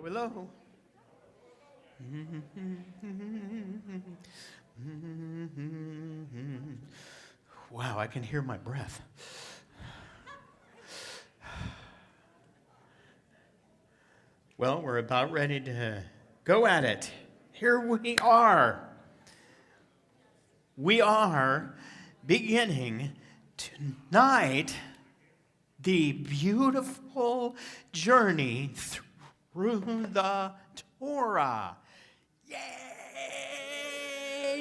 hello. Wow, I can hear my breath. Well, we're about ready to go at it. Here we are. We are beginning tonight the beautiful journey through the Torah. Yay!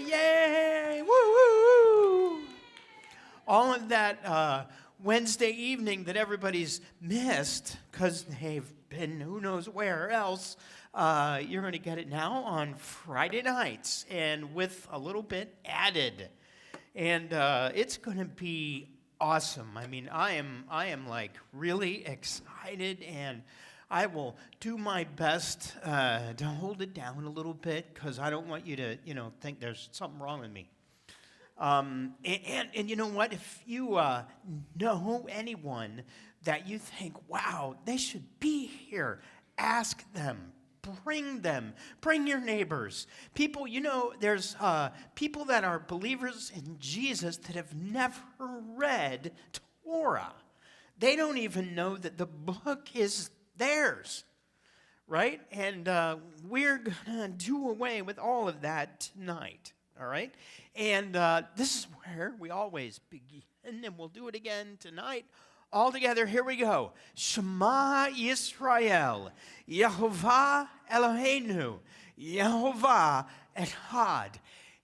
Yay! Woo! Woo! All of that Wednesday evening that everybody's missed because they've been who knows where else, you're going to get it now on Friday nights and with a little bit added. And it's going to be awesome. I mean, I am like really excited, and I will do my best to hold it down a little bit because I don't want you to, think there's something wrong with me. And you know what? If you know anyone that you think, wow, they should be here, ask them. Bring your neighbors. People, there's people that are believers in Jesus that have never read Torah. They don't even know that the book is theirs, right? And we're going to do away with all of that tonight, all right? And this is where we always begin, and we'll do it again tonight. All together, here we go. Shema Yisrael, Yehovah Eloheinu, Yehovah Echad.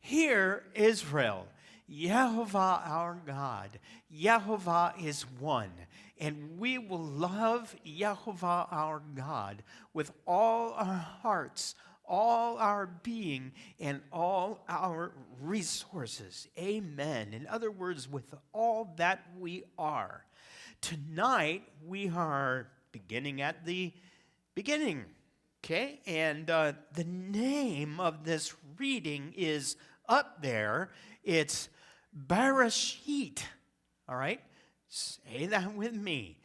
Hear Israel, Yehovah our God. Yehovah is one. And we will love Yehovah our God with all our hearts, all our being, and all our resources. Amen. In other words, with all that we are. Tonight, we are beginning at the beginning, okay? And the name of this reading is up there. It's Bereshit, all right? Say that with me.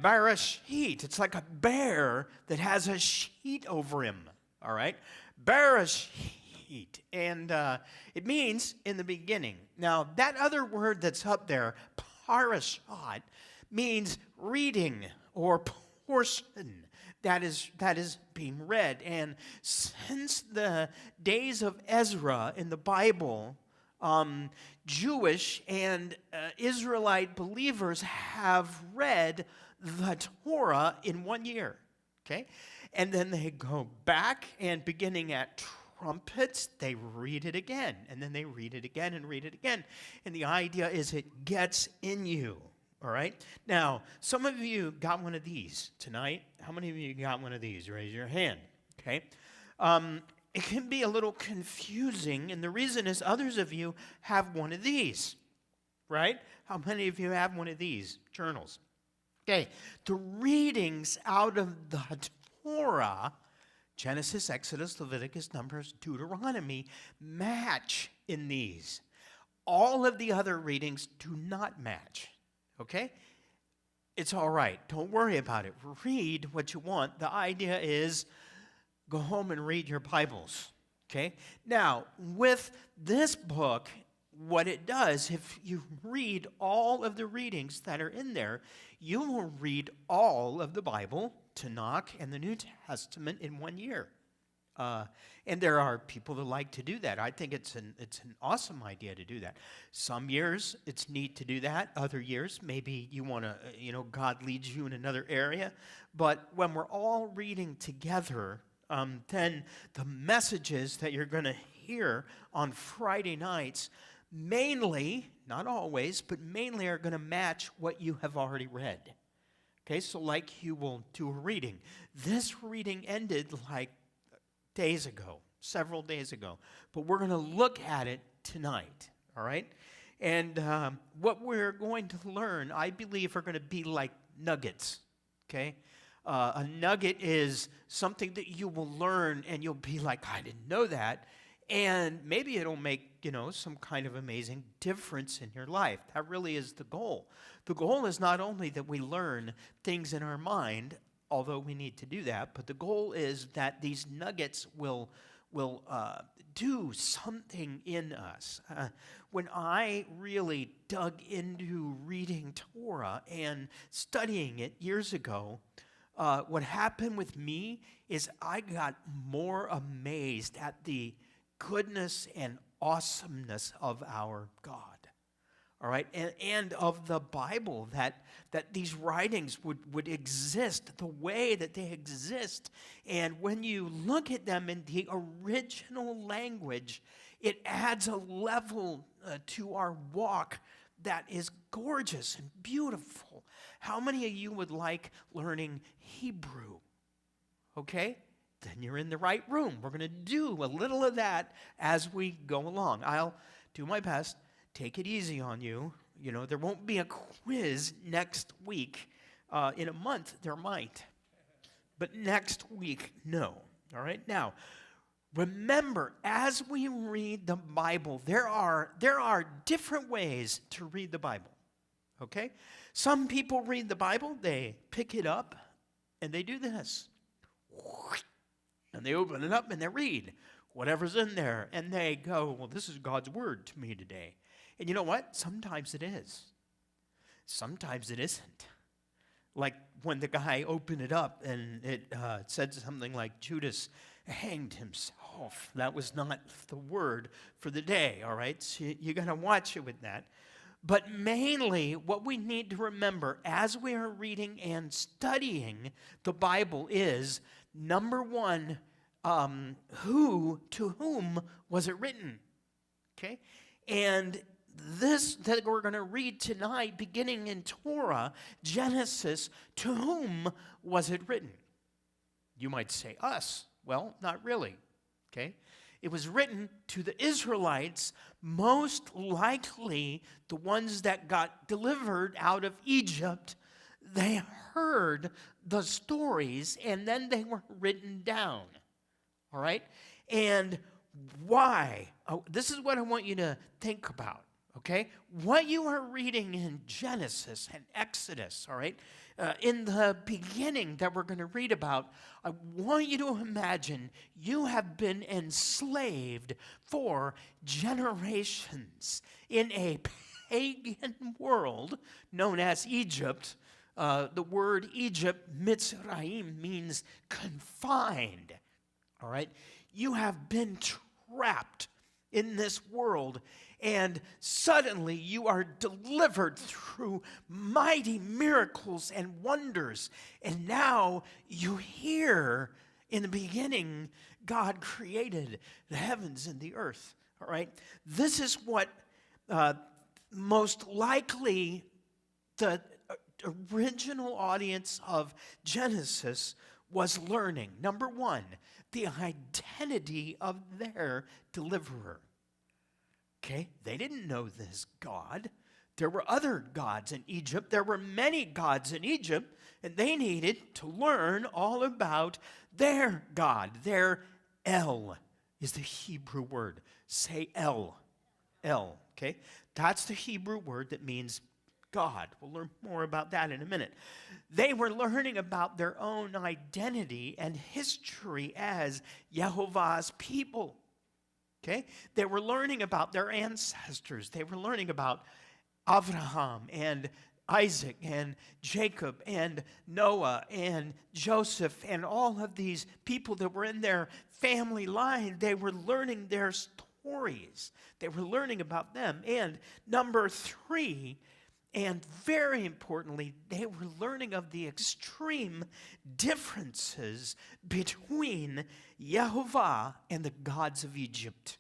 Bereshit. It's like a bear that has a sheet over him, all right? Bereshit. And it means in the beginning. Now, that other word that's up there, parashat, means reading or portion that is being read. And since the days of Ezra in the Bible, Jewish and Israelite believers have read the Torah in 1 year, okay? And then they go back, and beginning at trumpets, they read it again, and then they read it again and read it again. And the idea is it gets in you. All right? Now, some of you got one of these tonight. How many of you got one of these? Raise your hand, okay? It can be a little confusing, and the reason is others of you have one of these, right? How many of you have one of these journals? Okay, the readings out of the Torah, Genesis, Exodus, Leviticus, Numbers, Deuteronomy, match in these. All of the other readings do not match. Okay? It's all right. Don't worry about it. Read what you want. The idea is go home and read your Bibles. Okay? Now, with this book, what it does, if you read all of the readings that are in there, you will read all of the Bible, Tanakh, and the New Testament in 1 year. And there are people that like to do that. I think it's an awesome idea to do that. Some years it's neat to do that. Other years maybe you want to, God leads you in another area. But when we're all reading together, then the messages that you're going to hear on Friday nights mainly, not always, but mainly are going to match what you have already read. Okay, so like you will do a reading. This reading ended like days ago, several days ago. But we're going to look at it tonight, all right? And what we're going to learn, I believe, are going to be like nuggets, okay? A nugget is something that you will learn, and you'll be like, I didn't know that. And maybe it'll make, some kind of amazing difference in your life. That really is the goal. The goal is not only that we learn things in our mind, although we need to do that. But the goal is that these nuggets will do something in us. When I really dug into reading Torah and studying it years ago, what happened with me is I got more amazed at the goodness and awesomeness of our God. All right, and of the Bible, that these writings would exist the way that they exist. And when you look at them in the original language, it adds a level to our walk that is gorgeous and beautiful. How many of you would like learning Hebrew? Okay, then you're in the right room. We're going to do a little of that as we go along. I'll do my best. Take it easy on you. You know, there won't be a quiz next week. In a month, there might. But next week, no. All right? Now, remember, as we read the Bible, there are different ways to read the Bible. Okay? Some people read the Bible, they pick it up, and they do this. And they open it up and they read whatever's in there. And they go, well, this is God's word to me today. And you know what? Sometimes it is. Sometimes it isn't. Like when the guy opened it up and it said something like Judas hanged himself. That was not the word for the day, all right? So you got to watch it with that. But mainly what we need to remember as we are reading and studying the Bible is, number one, to whom was it written? Okay? And this that we're going to read tonight, beginning in Torah, Genesis, to whom was it written? You might say us. Well, not really. Okay? It was written to the Israelites, most likely the ones that got delivered out of Egypt. They heard the stories and then they were written down. All right? And why? Oh, this is what I want you to think about. Okay? What you are reading in Genesis and Exodus, all right, in the beginning that we're going to read about, I want you to imagine you have been enslaved for generations in a pagan world known as Egypt. The word Egypt, Mitzrayim, means confined, all right? You have been trapped in this world, and suddenly you are delivered through mighty miracles and wonders. And now you hear, in the beginning, God created the heavens and the earth. All right? This is what most likely the original audience of Genesis was learning. Number one, the identity of their deliverer. Okay, they didn't know this God. There were other gods in Egypt. There were many gods in Egypt, and they needed to learn all about their God. Their El is the Hebrew word. Say El. El, okay? That's the Hebrew word that means God. We'll learn more about that in a minute. They were learning about their own identity and history as Yehovah's people. Okay? They were learning about their ancestors. They were learning about Abraham and Isaac and Jacob and Noah and Joseph and all of these people that were in their family line. They were learning their stories. They were learning about them. And number three, and very importantly, they were learning of the extreme differences between Yehovah and the gods of Egypt.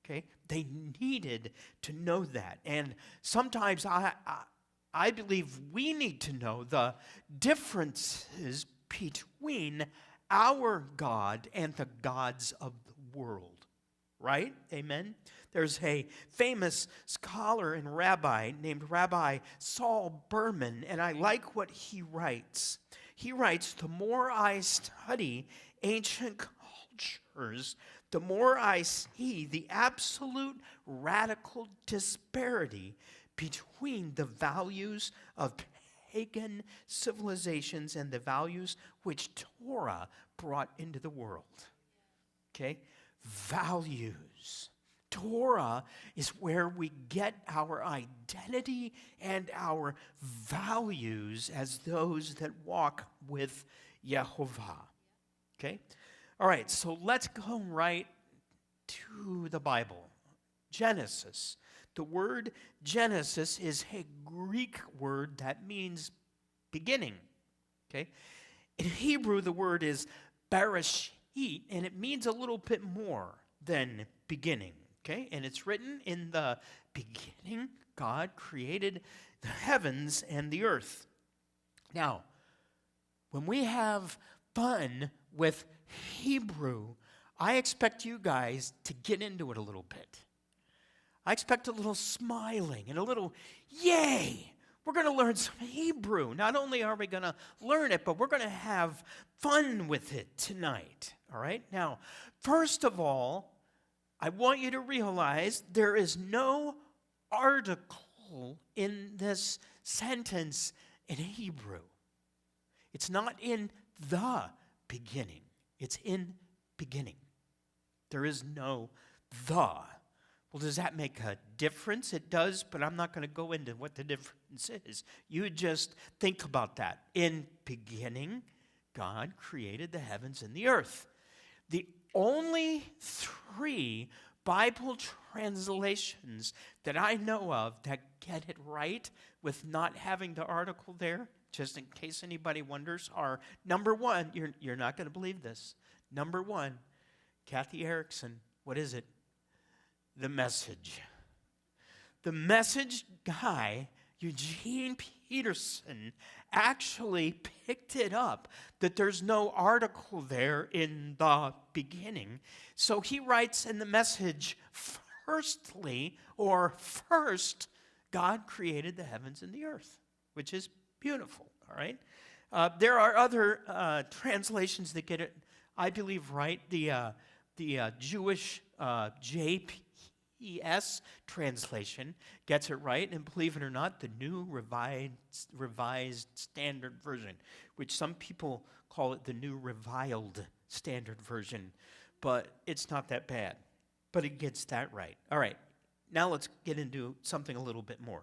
Okay? They needed to know that. And sometimes I believe we need to know the differences between our God and the gods of the world. Right? Amen? There's a famous scholar and rabbi named Rabbi Saul Berman, and I like what he writes. He writes, the more I study ancient cultures, the more I see the absolute radical disparity between the values of pagan civilizations and the values which Torah brought into the world. Okay? Values. Torah is where we get our identity and our values as those that walk with Yehovah. Okay? All right, so let's go right to the Bible. Genesis. The word Genesis is a Greek word that means beginning. Okay? In Hebrew, the word is Bereshit, and it means a little bit more than beginning. Okay? And it's written in the beginning, God created the heavens and the earth. Now, when we have fun with Hebrew, I expect you guys to get into it a little bit. I expect a little smiling and a little, yay! We're going to learn some Hebrew. Not only are we going to learn it, but we're going to have fun with it tonight. All right? Now, first of all, I want you to realize there is no article in this sentence in Hebrew. It's not in the beginning. It's in beginning. There is no the. Well, does that make a difference? It does, but I'm not going to go into what the difference is. You just think about that. In beginning, God created the heavens and the earth. The only 3 Bible translations that I know of that get it right with not having the article there, just in case anybody wonders, are number 1, you're not going to believe this. Number 1, Kathy Erickson, what is it? The Message. The Message guy, Eugene Peterson, actually picked it up that there's no article there in the beginning. So he writes in the Message, firstly, or first, God created the heavens and the earth, which is beautiful, all right? There are other translations that get it, I believe, right. The Jewish JPS translation gets it right, and believe it or not, the New Revised Standard Version, which some people call it the New Reviled Standard Version, but it's not that bad. But it gets that right. All right, now let's get into something a little bit more.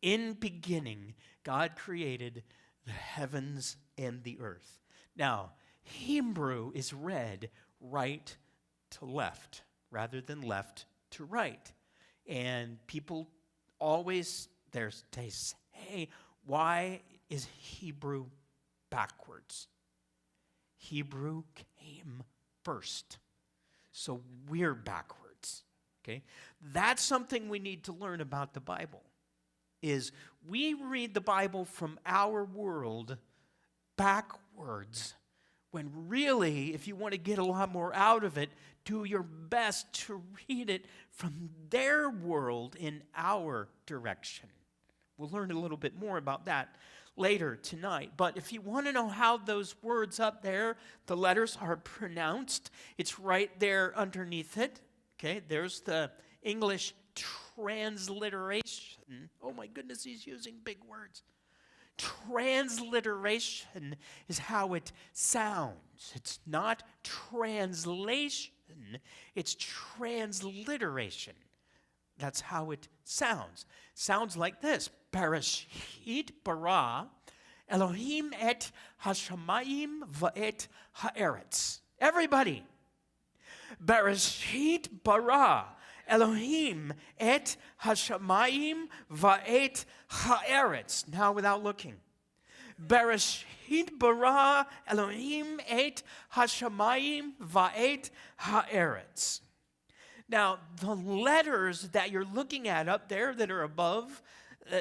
In beginning, God created the heavens and the earth. Now, Hebrew is read right to left rather than left to right. And people always, they say, why is Hebrew backwards? Hebrew came first. So we're backwards. Okay? That's something we need to learn about the Bible. Is we read the Bible from our world backwards, when really, if you want to get a lot more out of it, do your best to read it from their world in our direction. We'll learn a little bit more about that later tonight. But if you want to know how those words up there, the letters are pronounced, it's right there underneath it. Okay, there's the English transliteration. Oh my goodness, he's using big words. Transliteration is how it sounds. It's not translation, it's transliteration. That's how it sounds. Sounds like this. Bereshit bara Elohim et hashamayim va'et haaretz. Everybody. Bereshit bara Elohim et hashamayim va'et haaretz. Now without looking. Bereshit bara Elohim et hashamayim va'et haaretz. Now, the letters that you're looking at up there that are above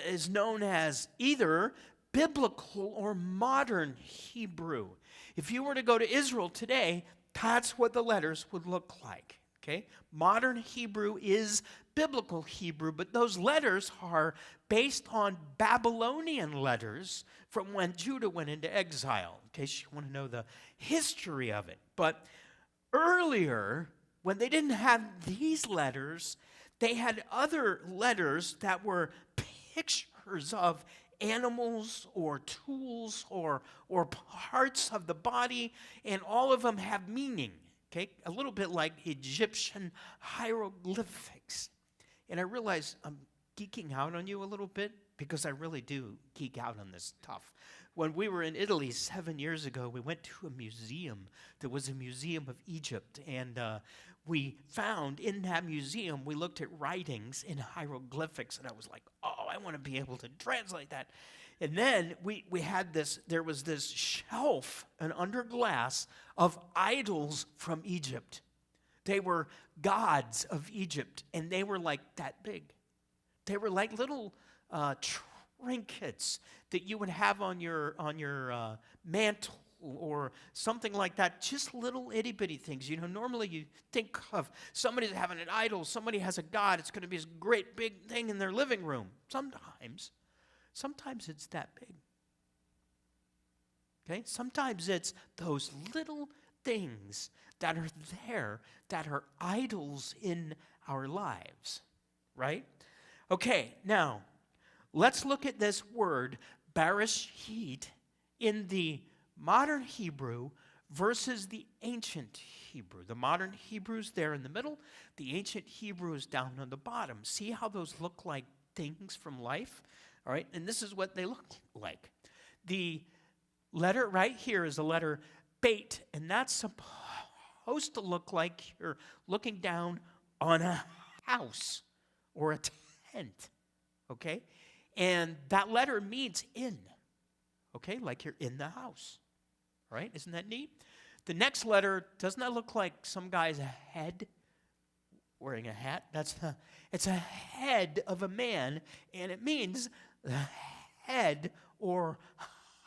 is known as either biblical or modern Hebrew. If you were to go to Israel today, that's what the letters would look like. Okay? Modern Hebrew is biblical Hebrew, but those letters are based on Babylonian letters from when Judah went into exile, in case you want to know the history of it. But earlier, when they didn't have these letters, they had other letters that were pictures of animals or tools or parts of the body, and all of them have meaning, okay? A little bit like Egyptian hieroglyphics. And I realize I'm geeking out on you a little bit because I really do geek out on this stuff. When we were in Italy 7 years ago, we went to a museum. There was a museum of Egypt, and we found in that museum, we looked at writings in hieroglyphics, and I was like, oh, I want to be able to translate that. And then we had this, there was this shelf, and under glass, of idols from Egypt. They were gods of Egypt, and they were like that big. They were like little trinkets that you would have on your mantle or something like that, just little itty-bitty things. You know, normally you think of somebody's having an idol, somebody has a god, it's going to be this great big thing in their living room. Sometimes it's that big. Okay? Sometimes it's those little things that are there that are idols in our lives, right? Okay, now, let's look at this word, bereshit, in the modern Hebrew versus the ancient Hebrew. The modern Hebrew's there in the middle. The ancient Hebrew is down on the bottom. See how those look like things from life? All right, and this is what they look like. The letter right here is the letter bait, and that's supposed to look like you're looking down on a house or a tent, okay? And that letter means in, okay? Like you're in the house, right? Isn't that neat? The next letter, doesn't that look like some guy's head wearing a hat? It's a head of a man, and it means the head or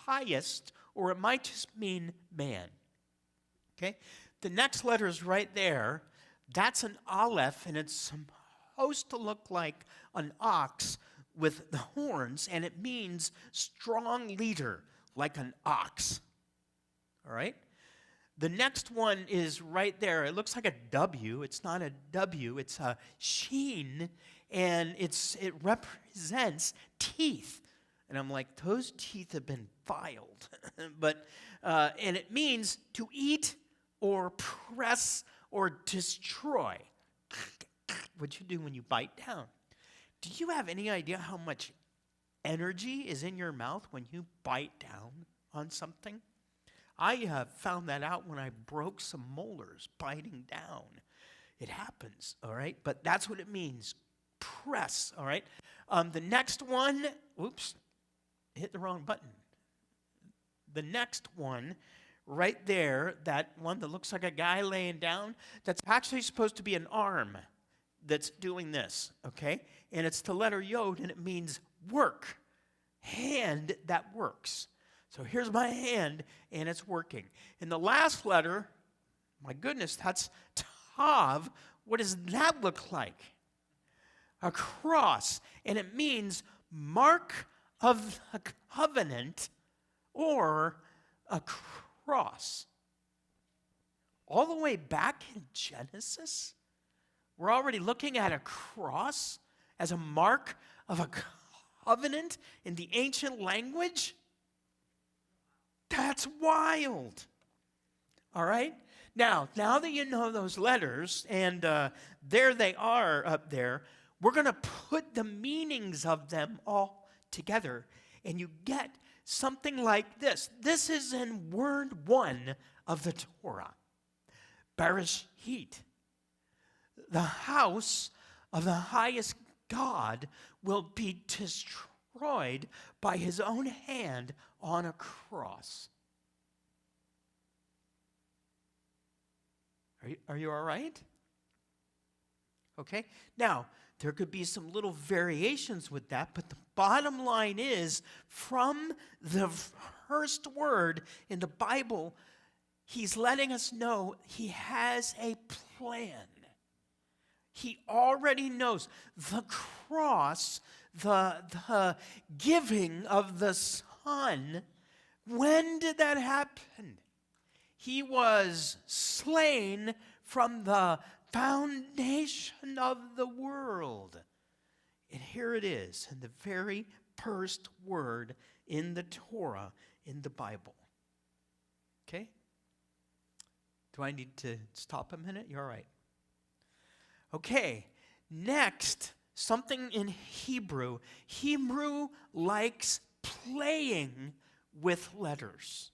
highest, or it might just mean man, okay? The next letter is right there. That's an aleph, and it's supposed to look like an ox with the horns, and it means strong leader, like an ox. All right? The next one is right there. It looks like a W. It's not a W. It's a sheen, and it represents teeth. And I'm like, those teeth have been filed. And it means to eat or press or destroy. What you do when you bite down. Do you have any idea how much energy is in your mouth when you bite down on something? I found that out when I broke some molars biting down. It happens, all right? But that's what it means, press, all right? The next one, oops, hit the wrong button. The next one, right there, that one that looks like a guy laying down, that's actually supposed to be an arm that's doing this, okay? And it's the letter Yod, and it means work, hand that works. So here's my hand, and it's working. And the last letter, my goodness, that's Tav. What does that look like? A cross, and it means mark of the covenant or a cross. All the way back in Genesis, we're already looking at a cross as a mark of a covenant in the ancient language. That's wild. All right? Now that you know those letters, and there they are up there, we're going to put the meanings of them all together, and you get something like this. This is in word 1 of the Torah. Bereshit. The house of the highest God will be destroyed by his own hand on a cross. Are you all right? Okay. Now, there could be some little variations with that, but the bottom line is, from the first word in the Bible, he's letting us know he has a plan. He already knows the cross, the giving of the Son. When did that happen? He was slain from the foundation of the world. And here it is in the very first word in the Torah, in the Bible. Okay? Do I need to stop a minute? You're all right. Okay, next, something in Hebrew. Hebrew likes playing with letters.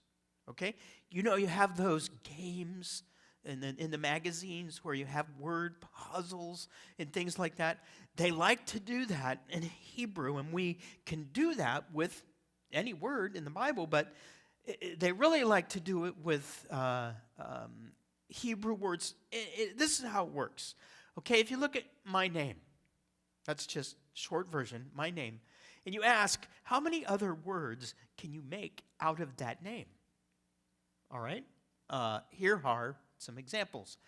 Okay? You know, you have those games in the magazines where you have word puzzles and things like that. They like to do that in Hebrew, and we can do that with any word in the Bible, but they really like to do it with Hebrew words. This is how it works. Okay, if you look at my name, that's just short version, my name, and you ask, how many other words can you make out of that name? All right, here are some examples.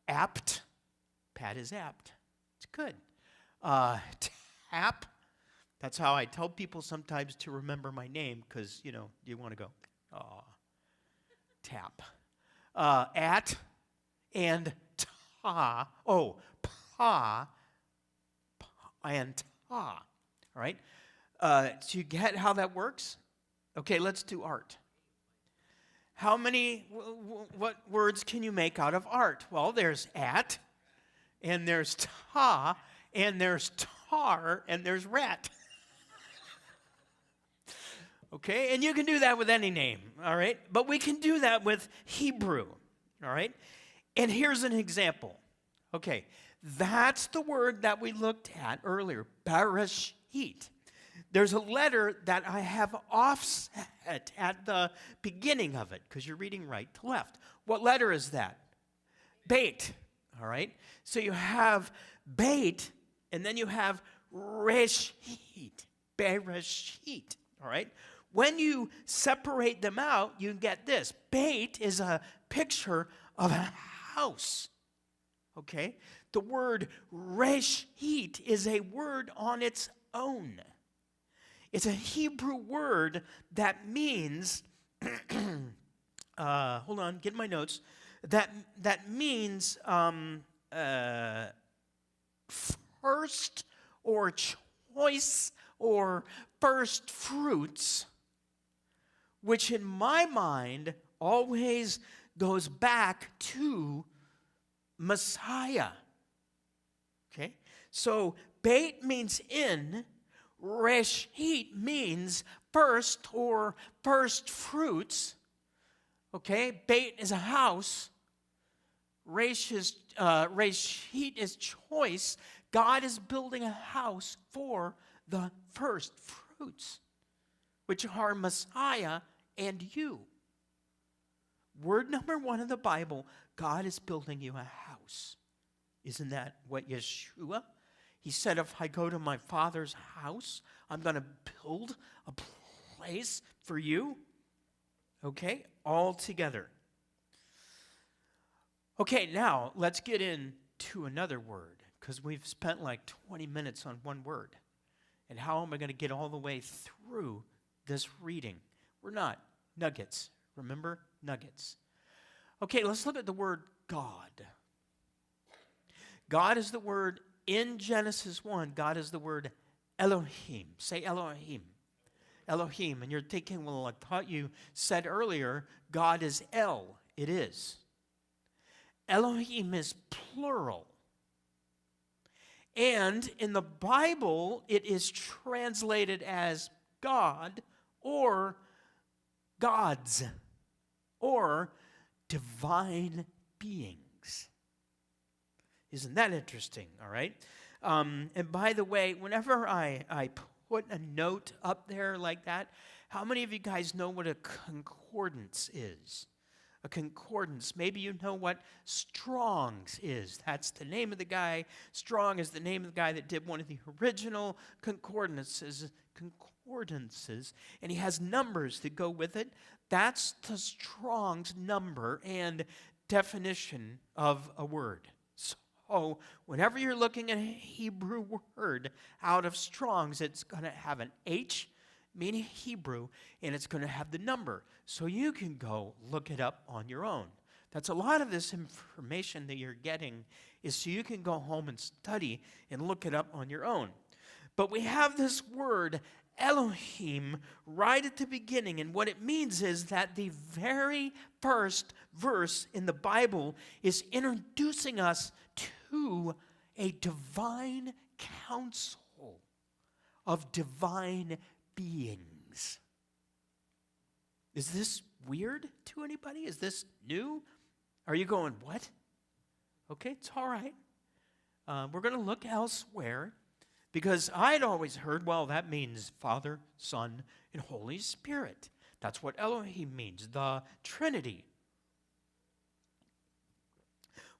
Apt, Pat is apt. It's good. Tap, that's how I tell people sometimes to remember my name, because, you know, you want to go, oh, tap. At and ta. Oh, pa and ta. All right? So you get how that works? Okay, let's do art. How many, what words can you make out of art? Well, there's at, and there's ta, and there's tar, and there's rat. Okay, and you can do that with any name, all right? But we can do that with Hebrew, all right? And here's an example. Okay, that's the word that we looked at earlier, Bereshit. There's a letter that I have offset at the beginning of it, because you're reading right to left. What letter is that? Beit, all right? So you have Beit, and then you have Reshit, Bereshit, all right? When you separate them out, you get this. Beit is a picture of a house, okay? The word Reshit is a word on its own. It's a Hebrew word that means, hold on, get my notes, that means first or choice or first fruits, which in my mind always goes back to Messiah. Okay? So Beit means in, Reshit means first or first fruits. Okay? Beit is a house. Reshit is choice. God is building a house for the first fruits, which are Messiah and you. Word number one in the Bible, God is building you a house. Isn't that what Yeshua? He said, if I go to my Father's house, I'm going to build a place for you. Okay, all together. Okay, now let's get into another word, because we've spent like 20 minutes on one word. And how am I going to get all the way through this reading? We're not. Nuggets. Remember? Nuggets. Okay, let's look at the word God. God is the word in Genesis 1. God is the word Elohim. Say Elohim. Elohim. And you're thinking, well, I thought you said earlier, God is El. It is. Elohim is plural. And in the Bible, it is translated as God or gods or divine beings. Isn't that interesting? All right. And by the way, whenever I put a note up there like that, how many of you guys know what a concordance is? A concordance. Maybe you know what Strong's is. That's the name of the guy. Strong is the name of the guy that did one of the original concordances, and he has numbers that go with it. That's the Strong's number and definition of a word. So whenever you're looking at a Hebrew word out of Strong's, it's going to have an H, meaning Hebrew, and it's going to have the number. So you can go look it up on your own. That's a lot of this information that you're getting is so you can go home and study and look it up on your own. But we have this word Elohim right at the beginning. And what it means is that the very first verse in the Bible is introducing us to a divine council of divine beings. Is this weird to anybody? Is this new? Are you going, what? Okay, it's all right. We're going to look elsewhere because I'd always heard, well, that means Father, Son, and Holy Spirit. That's what Elohim means, the Trinity.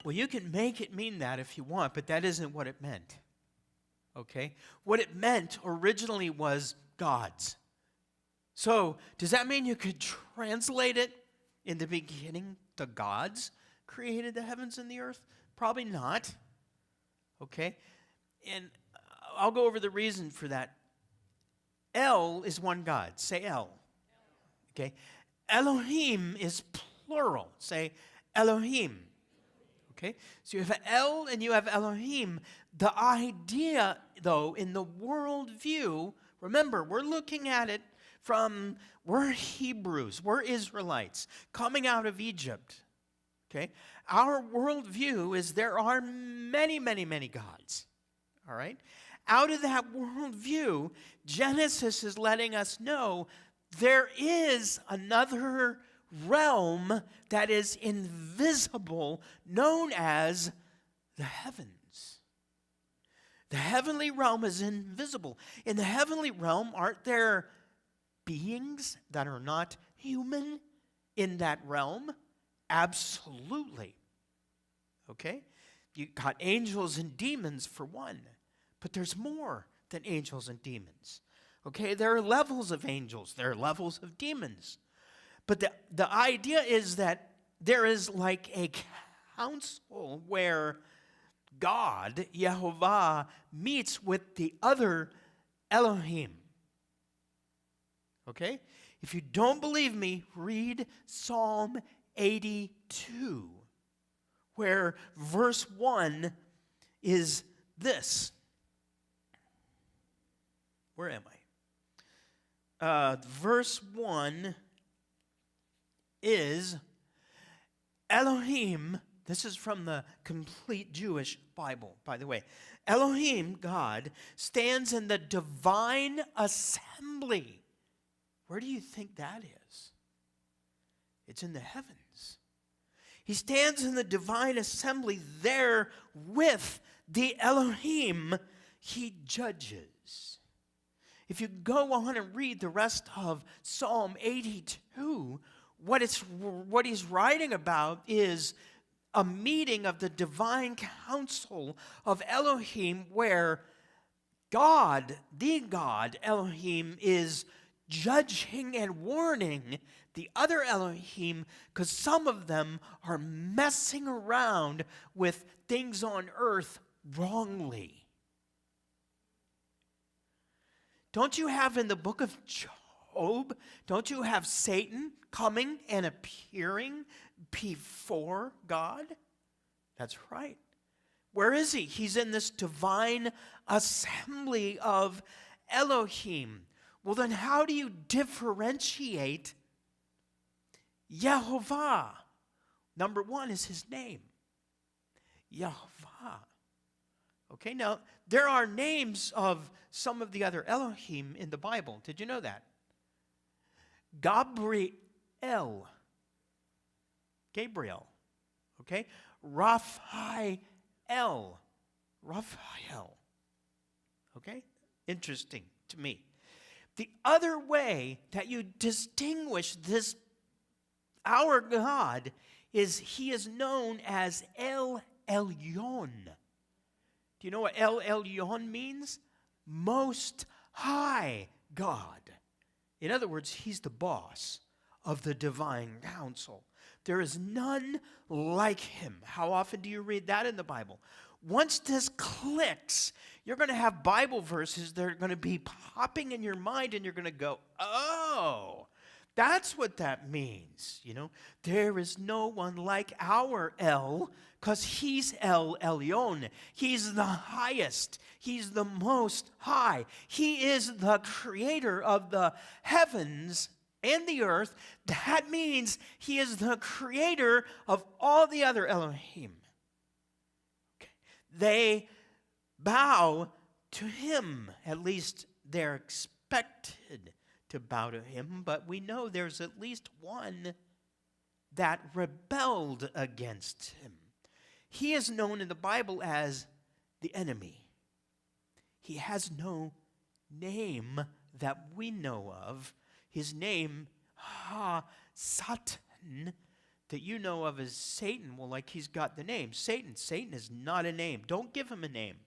Well, you can make it mean that if you want, but that isn't what it meant. Okay? What it meant originally was gods. So, does that mean you could translate it in the beginning, the gods created the heavens and the earth? Probably not. Okay? And I'll go over the reason for that. El is one God. Say El. Okay? Elohim is plural. Say Elohim. Okay? So you have El and you have Elohim. The idea, though, in the worldview, remember, we're looking at it we're Hebrews, we're Israelites, coming out of Egypt. Okay? Our worldview is there are many, many, many gods. All right? Out of that worldview, Genesis is letting us know there is another realm that is invisible, known as the heavens. The heavenly realm is invisible. In the heavenly realm, aren't there beings that are not human in that realm? Absolutely. Okay? You got angels and demons for one, but there's more than angels and demons. Okay? There are levels of angels, there are levels of demons. But the idea is that there is like a council where God, Yehovah, meets with the other Elohim. Okay? If you don't believe me, read Psalm 82, where verse 1 is this. Where am I? Verse 1 is Elohim. This is from the complete Jewish Bible, by the way. Elohim, God, stands in the divine assembly. Where do you think that is? It's in the heavens. He stands in the divine assembly there with the Elohim. He judges. If you go on and read the rest of Psalm 82, what he's writing about is a meeting of the divine council of Elohim where God, the God, Elohim, is judging and warning the other Elohim because some of them are messing around with things on earth wrongly. Don't you have in the book of Job, don't you have Satan coming and appearing before God? That's right. Where is he? He's in this divine assembly of Elohim. Well, then how do you differentiate Yehovah? Number one is his name. Yehovah. Okay, now, there are names of some of the other Elohim in the Bible. Did you know that? Gabriel. Okay? Raphael. Okay? Interesting to me. The other way that you distinguish this, our God, is he is known as El Elyon. Do you know what El Elyon means? Most High God. In other words, he's the boss of the divine council. There is none like him. How often do you read that in the Bible? Once this clicks, you're going to have Bible verses that are going to be popping in your mind, and you're going to go, oh, That's what that means, you know. There is no one like our El, because he's El Elyon. He's the highest. He's the most high. He is the creator of the heavens and the earth. That means he is the creator of all the other Elohim. Okay. They bow to him. At least they're expected to bow to him, but we know there's at least one that rebelled against him. He is known in the Bible as the enemy. He has no name that we know of. His name, Satan, that you know of as Satan. Well, like he's got the name. Satan. Satan is not a name. Don't give him a name.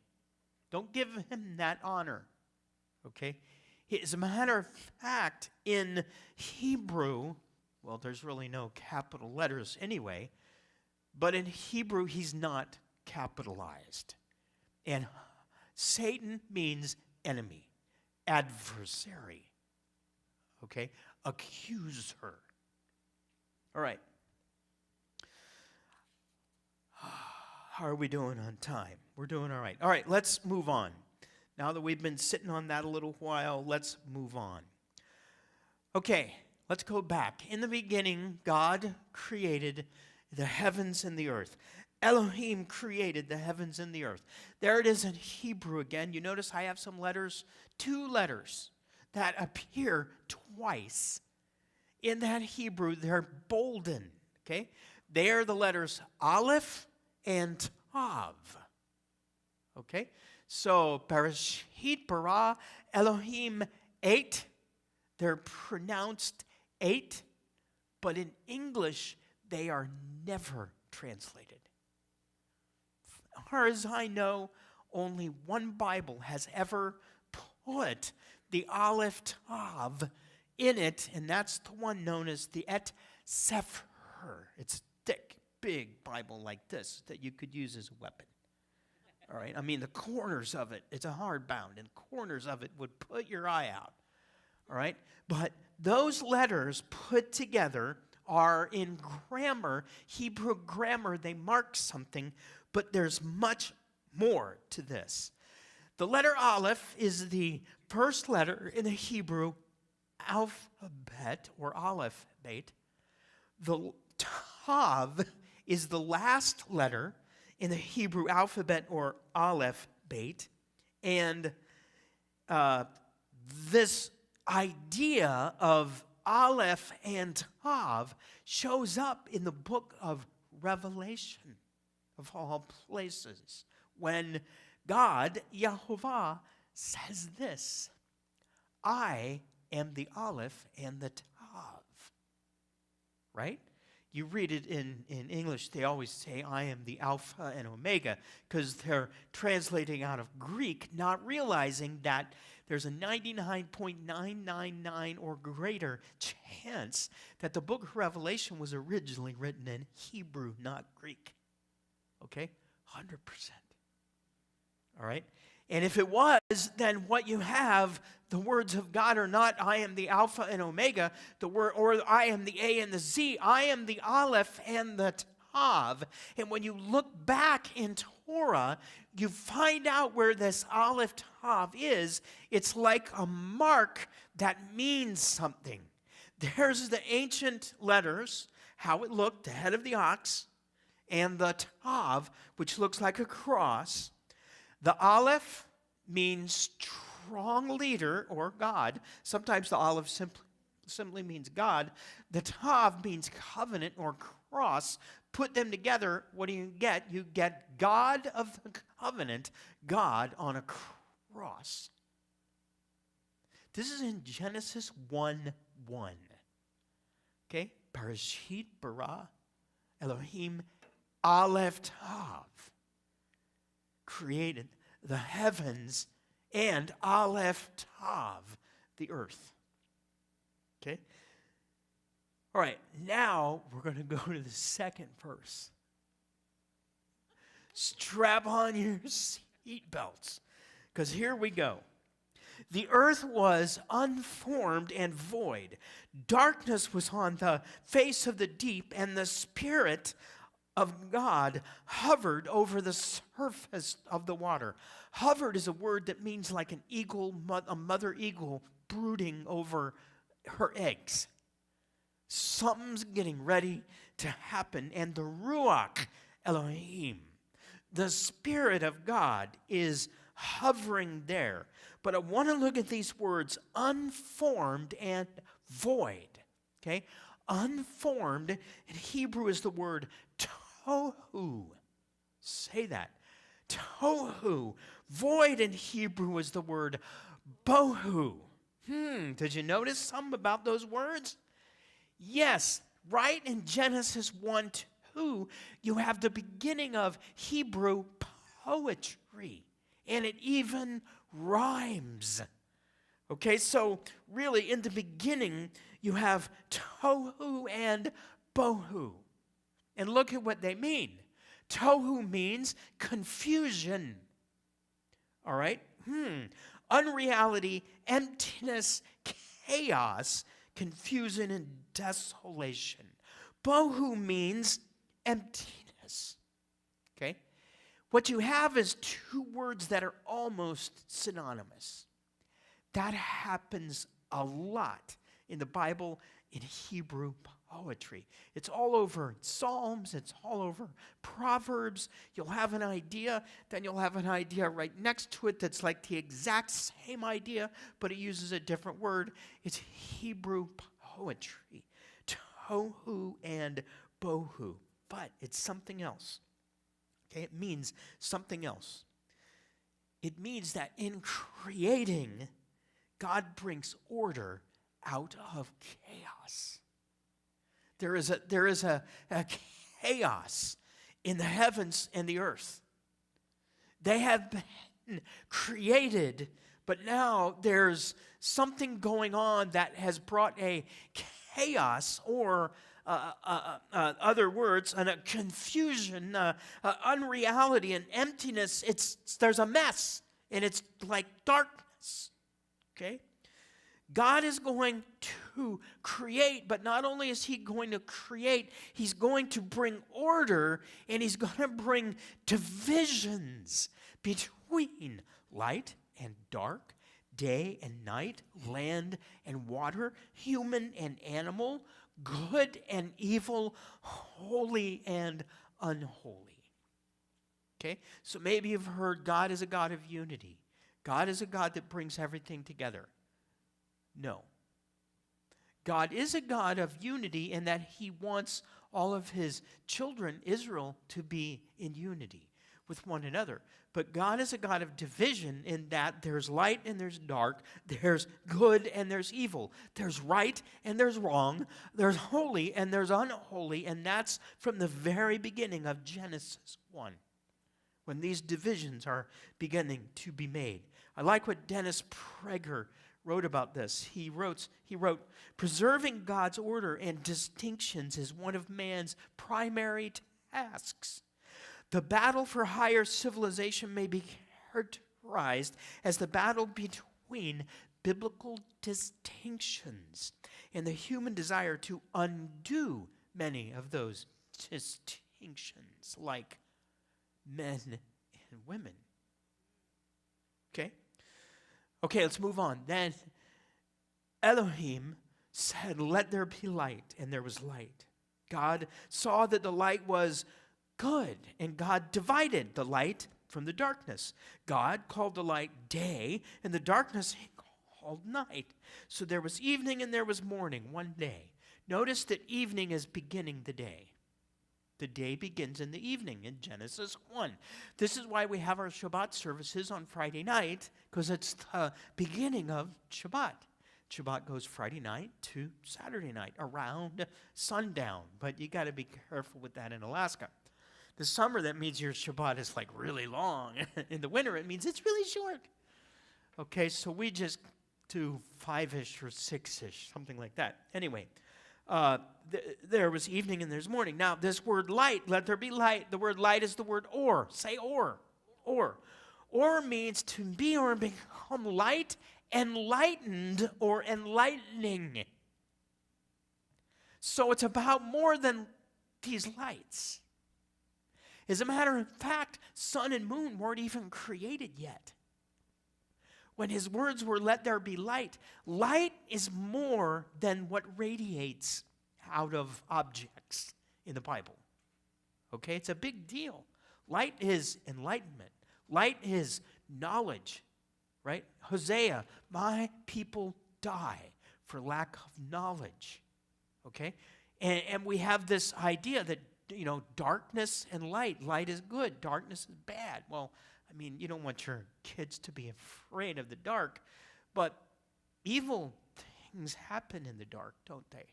Don't give him that honor. Okay? As a matter of fact, in Hebrew, well, there's really no capital letters anyway, but in Hebrew, he's not capitalized. And Satan means enemy, adversary, okay, accuser. All right. How are we doing on time? We're doing all right. All right, let's move on. Now that we've been sitting on that a little while, let's move on. Okay, let's go back. In the beginning, God created the heavens and the earth. Elohim created the heavens and the earth. There it is in Hebrew again. You notice I have some letters, 2 letters that appear twice. In that Hebrew, they're bolden, okay? They are the letters Aleph and Tav, okay? So, Bereshit bara Elohim 8, they're pronounced 8, but in English, they are never translated. As far as I know, only one Bible has ever put the Aleph Tav in it, and that's the one known as the Et Sefer. It's a thick, big Bible like this that you could use as a weapon. All right, I mean, the corners of it, it's a hardbound, and corners of it would put your eye out. All right, but those letters put together are in grammar, Hebrew grammar, they mark something, but there's much more to this. The letter Aleph is the first letter in the Hebrew alphabet, or alphabet. The Tav is the last letter in the Hebrew alphabet, or Aleph Bet, and this idea of Aleph and Tav shows up in the book of Revelation, of all places, when God, Yahovah, says this: I am the Aleph and the Tav. Right? You read it in English, they always say, I am the Alpha and Omega, because they're translating out of Greek, not realizing that there's a 99.999 or greater chance that the book of Revelation was originally written in Hebrew, not Greek. Okay? 100%. All right? And if it was, then what you have, the words of God are not, I am the Alpha and Omega, the word, or I am the A and the Z. I am the Aleph and the Tav. And when you look back in Torah, you find out where this Aleph Tav is. It's like a mark that means something. There's the ancient letters, how it looked, the head of the ox, and the Tav, which looks like a cross. The Aleph means strong leader or God. Sometimes the Aleph simply means God. The Tav means covenant or cross. Put them together, what do you get? You get God of the covenant, God on a cross. This is in Genesis 1:1. Okay? Bereshit bara Elohim Aleph Tav. Created the heavens and Aleph Tav, the earth. Okay? All right, now we're going to go to the second verse. Strap on your seat belts, because here we go. The earth was unformed and void. Darkness was on the face of the deep, and the Spirit of God hovered over the surface of the water. Hovered is a word that means like an eagle, a mother eagle brooding over her eggs. Something's getting ready to happen, and the Ruach Elohim, the Spirit of God, is hovering there. But I want to look at these words, unformed and void. Okay? Unformed in Hebrew is the word tohu. Say that. Tohu. Void in Hebrew is the word bohu. Did you notice something about those words? Yes, right in Genesis 1:2, you have the beginning of Hebrew poetry, and it even rhymes. Okay, so really in the beginning, you have tohu and bohu. And look at what they mean. Tohu means confusion. All right? Unreality, emptiness, chaos, confusion, and desolation. Bohu means emptiness. Okay? What you have is two words that are almost synonymous. That happens a lot in the Bible, in Hebrew poetry. It's all over Psalms, it's all over Proverbs. You'll have an idea, then you'll have an idea right next to it that's like the exact same idea, but it uses a different word. It's Hebrew poetry. Tohu and bohu. But it's something else. Okay, it means something else. It means that in creating, God brings order out of chaos. There is a chaos in the heavens and the earth. They have been created, but now there's something going on that has brought a chaos, or other words, a confusion, unreality, and emptiness. There's a mess, and it's like darkness. Okay? God is going to create, but not only is he going to create, he's going to bring order, and he's going to bring divisions between light and dark, day and night, land and water, human and animal, good and evil, holy and unholy. Okay? So maybe you've heard God is a God of unity. God is a God that brings everything together. No. God is a God of unity in that he wants all of his children, Israel, to be in unity with one another. But God is a God of division in that there's light and there's dark, there's good and there's evil, there's right and there's wrong, there's holy and there's unholy, and that's from the very beginning of Genesis 1, when these divisions are beginning to be made. I like what Dennis Prager wrote about this. He wrote, preserving God's order and distinctions is one of man's primary tasks. The battle for higher civilization may be characterized as the battle between biblical distinctions and the human desire to undo many of those distinctions, like men and women. Okay, let's move on. Then Elohim said, "Let there be light," and there was light. God saw that the light was good, and God divided the light from the darkness. God called the light day, and the darkness he called night. So there was evening and there was morning one day. Notice that evening is beginning the day. The day begins in the evening in Genesis 1. This is why we have our Shabbat services on Friday night, because it's the beginning of Shabbat. Shabbat goes Friday night to Saturday night, around sundown. But you got to be careful with that in Alaska. The summer, that means your Shabbat is like really long. In the winter, it means it's really short. Okay, so we just do 5-ish or 6-ish, something like that. Anyway, there was evening and there's morning. Now, this word light, let there be light. The word light is the word or. Say or. Or. Or means to be or become light enlightened or enlightening. So it's about more than these lights. As a matter of fact, sun and moon weren't even created yet. When his words were, "Let there be light," light is more than what radiates out of objects in the Bible. Okay, it's a big deal. Light is enlightenment. Light is knowledge, right? Hosea, "My people die for lack of knowledge." Okay? And we have this idea that, darkness and light. Light is good, darkness is bad. Well, I mean, you don't want your kids to be afraid of the dark, but evil things happen in the dark, don't they?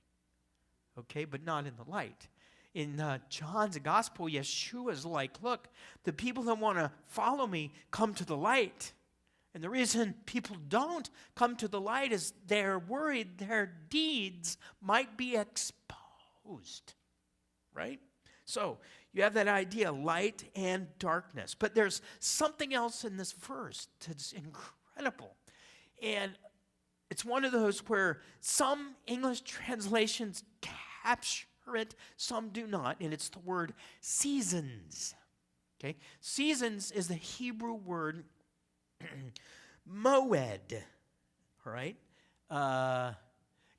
Okay, but not in the light. In John's gospel, Yeshua's like, "Look, the people that want to follow me come to the light." And the reason people don't come to the light is they're worried their deeds might be exposed, right? So you have that idea, light and darkness. But there's something else in this verse that's incredible. And it's one of those where some English translations capture it, some do not, and it's the word seasons. Okay? Seasons is the Hebrew word moed. All right?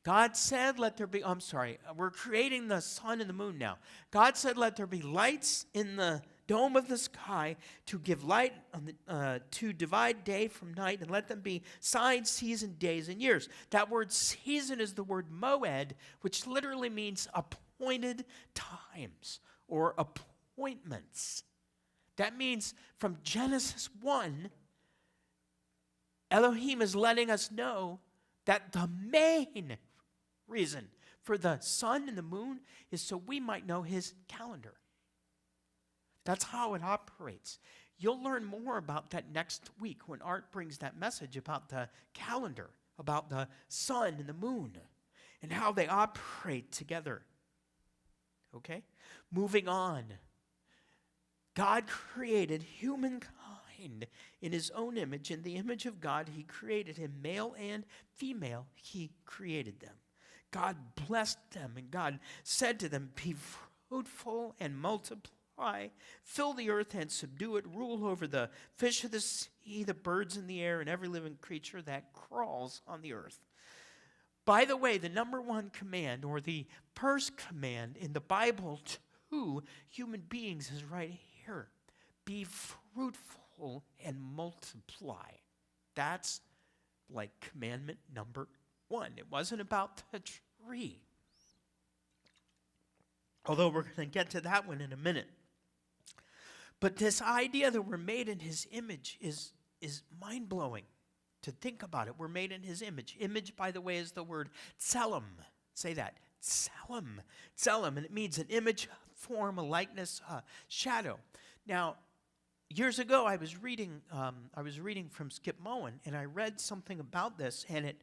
God said, "Let there be," we're creating the sun and the moon now. God said, "Let there be lights in the dome of the sky to give light, to divide day from night, and let them be signs, season, days, and years." That word season is the word moed, which literally means appointed times or appointments. That means from Genesis 1, Elohim is letting us know that the main reason for the sun and the moon is so we might know his calendar. That's how it operates. You'll learn more about that next week when Art brings that message about the calendar, about the sun and the moon, and how they operate together. Okay? Moving on. God created humankind in his own image. In the image of God, he created him, male and female, he created them. God blessed them, and God said to them, "Be fruitful and multiply, fill the earth and subdue it, rule over the fish of the sea, the birds in the air, and every living creature that crawls on the earth." By the way, the number one command, or the first command in the Bible to human beings is right here. Be fruitful and multiply. That's like commandment number one. It wasn't about the tree. Although we're going to get to that one in a minute. But this idea that we're made in his image is mind-blowing to think about it. We're made in his image. Image, by the way, is the word tselem. Say that. Tselem. Tselem. And it means an image, form, a likeness, a shadow. Now, years ago, I was reading from Skip Moen, and I read something about this, and it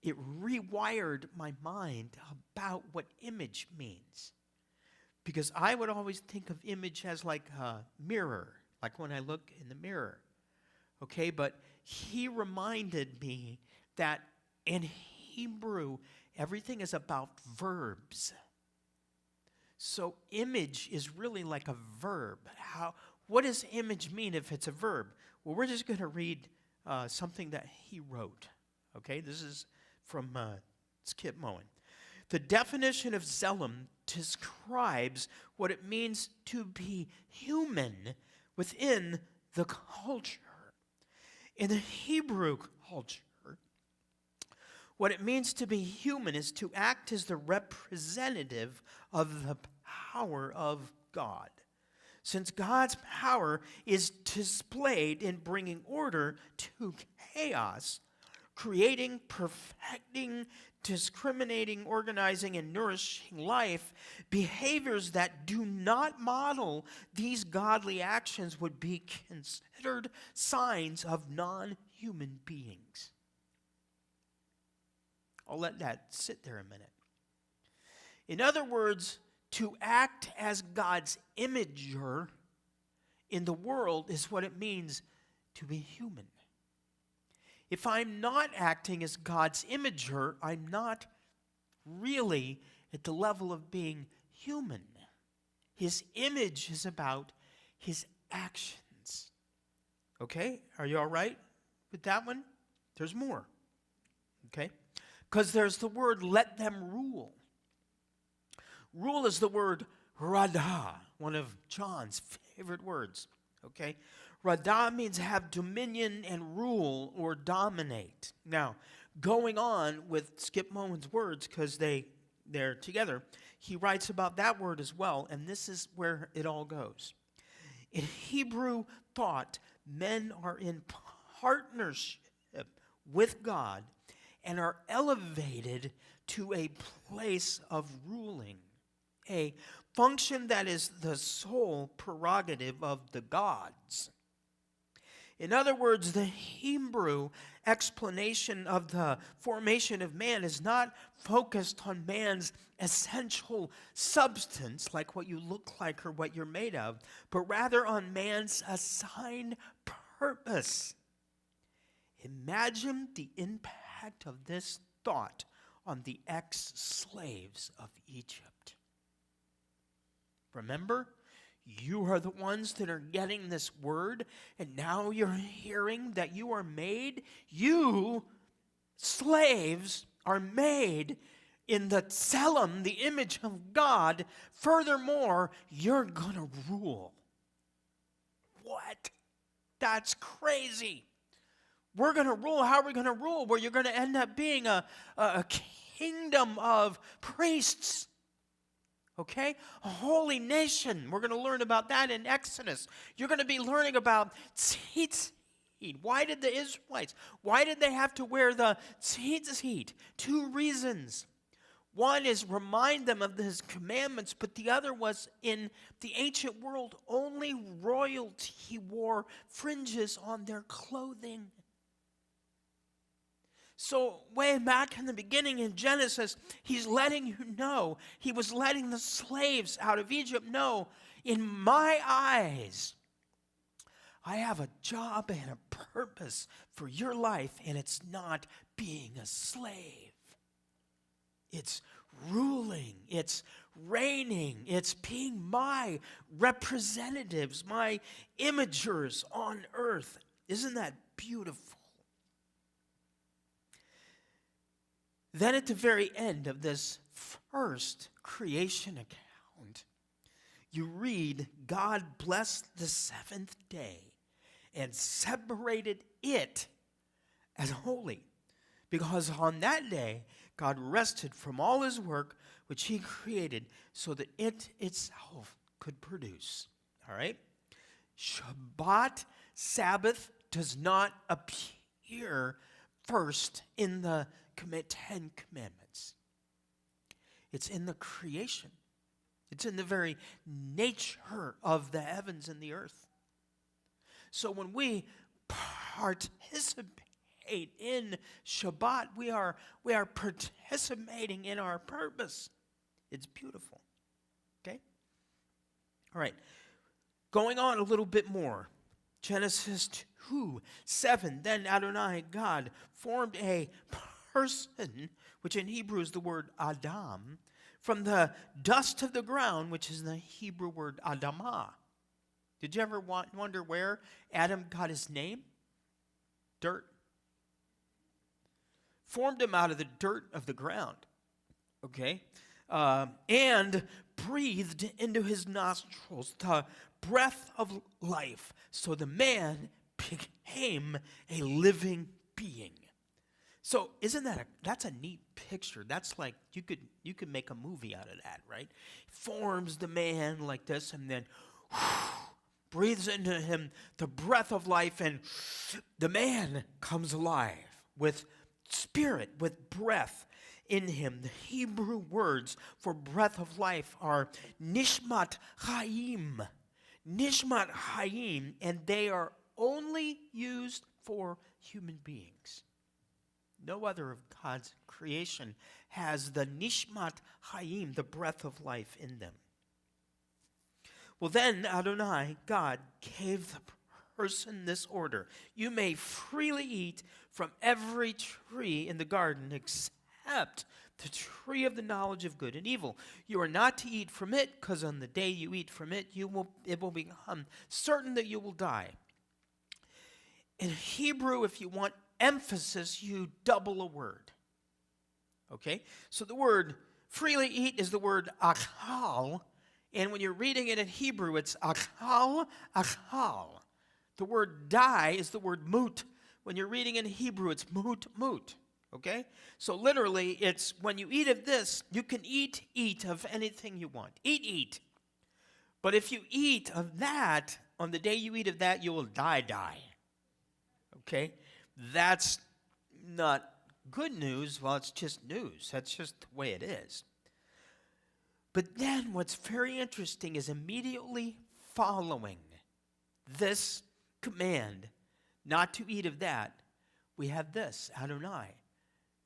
rewired my mind about what image means. Because I would always think of image as like a mirror, like when I look in the mirror. Okay, but he reminded me that in Hebrew, everything is about verbs. So image is really like a verb. What does image mean if it's a verb? Well, we're just going to read something that he wrote. Okay, this is from Skip Moen. The definition of Tselem describes what it means to be human within the culture. In the Hebrew culture, what it means to be human is to act as the representative of the power of God. Since God's power is displayed in bringing order to chaos, creating, perfecting, discriminating, organizing, and nourishing life, behaviors that do not model these godly actions would be considered signs of non-human beings. I'll let that sit there a minute. In other words, to act as God's imager in the world is what it means to be human. If I'm not acting as God's imager, I'm not really at the level of being human. His image is about his actions. Okay? Are you all right with that one? There's more. Okay? Because there's the word, let them rule. Rule is the word radah, one of John's favorite words. Okay? Radah means have dominion and rule or dominate. Now, going on with Skip Moen's words, because they're together, he writes about that word as well, and this is where it all goes. In Hebrew thought, men are in partnership with God and are elevated to a place of ruling, a function that is the sole prerogative of the gods. In other words, the Hebrew explanation of the formation of man is not focused on man's essential substance, like what you look like or what you're made of, but rather on man's assigned purpose. Imagine the impact of this thought on the ex-slaves of Egypt. Remember? You are the ones that are getting this word, and now you're hearing that you are made. You, slaves, are made in the tselem, the image of God. Furthermore, you're going to rule. What? That's crazy. We're going to rule. How are we going to rule? Well, you're going to end up being a kingdom of priests. Okay? A holy nation. We're going to learn about that in Exodus. You're going to be learning about tzitzit. Why did the Israelites, why did they have to wear the tzitzit? 2 reasons. One is remind them of his commandments, but the other was in the ancient world, only royalty wore fringes on their clothing. So way back in the beginning in Genesis, he's letting you know, he was letting the slaves out of Egypt know, in my eyes, I have a job and a purpose for your life, and it's not being a slave. It's ruling, it's reigning, it's being my representatives, my imagers on earth. Isn't that beautiful? Then at the very end of this first creation account, you read, God blessed the 7th day and separated it as holy, because on that day God rested from all his work which he created so that it itself could produce. All right? Shabbat, Sabbath, does not appear first in the 10 Commandments. It's in the creation. It's in the very nature of the heavens and the earth. So when we participate in Shabbat, we are participating in our purpose. It's beautiful. Okay? All right. Going on a little bit more. Genesis 2:7. Then Adonai, God, formed a person, which in Hebrew is the word Adam, from the dust of the ground, which is the Hebrew word Adamah. Did you ever wonder where Adam got his name? Dirt. Formed him out of the dirt of the ground. Okay? And breathed into his nostrils the breath of life. So the man became a living being. So isn't that's a neat picture? That's like, you could make a movie out of that, right? Forms the man like this and then breathes into him the breath of life, and the man comes alive with spirit, with breath in him. The Hebrew words for breath of life are nishmat chaim. Nishmat chaim, and they are only used for human beings. No other of God's creation has the nishmat chaim, the breath of life in them. Well, then Adonai, God, gave the person this order. You may freely eat from every tree in the garden except the tree of the knowledge of good and evil. You are not to eat from it, because on the day you eat from it, it will become certain that you will die. In Hebrew, if you want emphasis, you double a word. Okay? So the word freely eat is the word achal, and when you're reading it in Hebrew, it's achal, achal. The word die is the word mut. When you're reading in Hebrew, it's mut, mut. Okay? So literally, it's when you eat of this, you can eat of anything you want. Eat. But if you eat of that, on the day you eat of that, you will die. Okay? That's not good news. Well, it's just news. That's just the way it is. But then what's very interesting is immediately following this command not to eat of that, we have this, Adonai.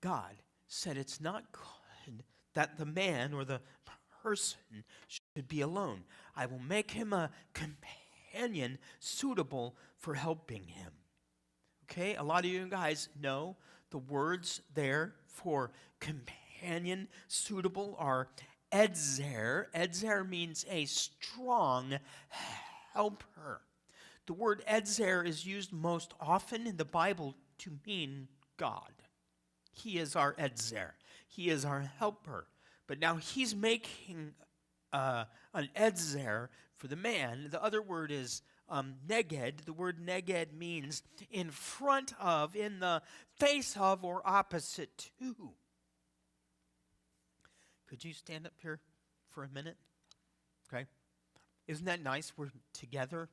God said it's not good that the man or the person should be alone. I will make him a companion suitable for helping him. Okay, a lot of you guys know the words there for companion suitable are edzer. Edzer means a strong helper. The word edzer is used most often in the Bible to mean God. He is our edzer. He is our helper. But now he's making an edzer for the man. The other word is neged. The word neged means in front of, in the face of, or opposite to. Could you stand up here for a minute? Okay. Isn't that nice? We're together.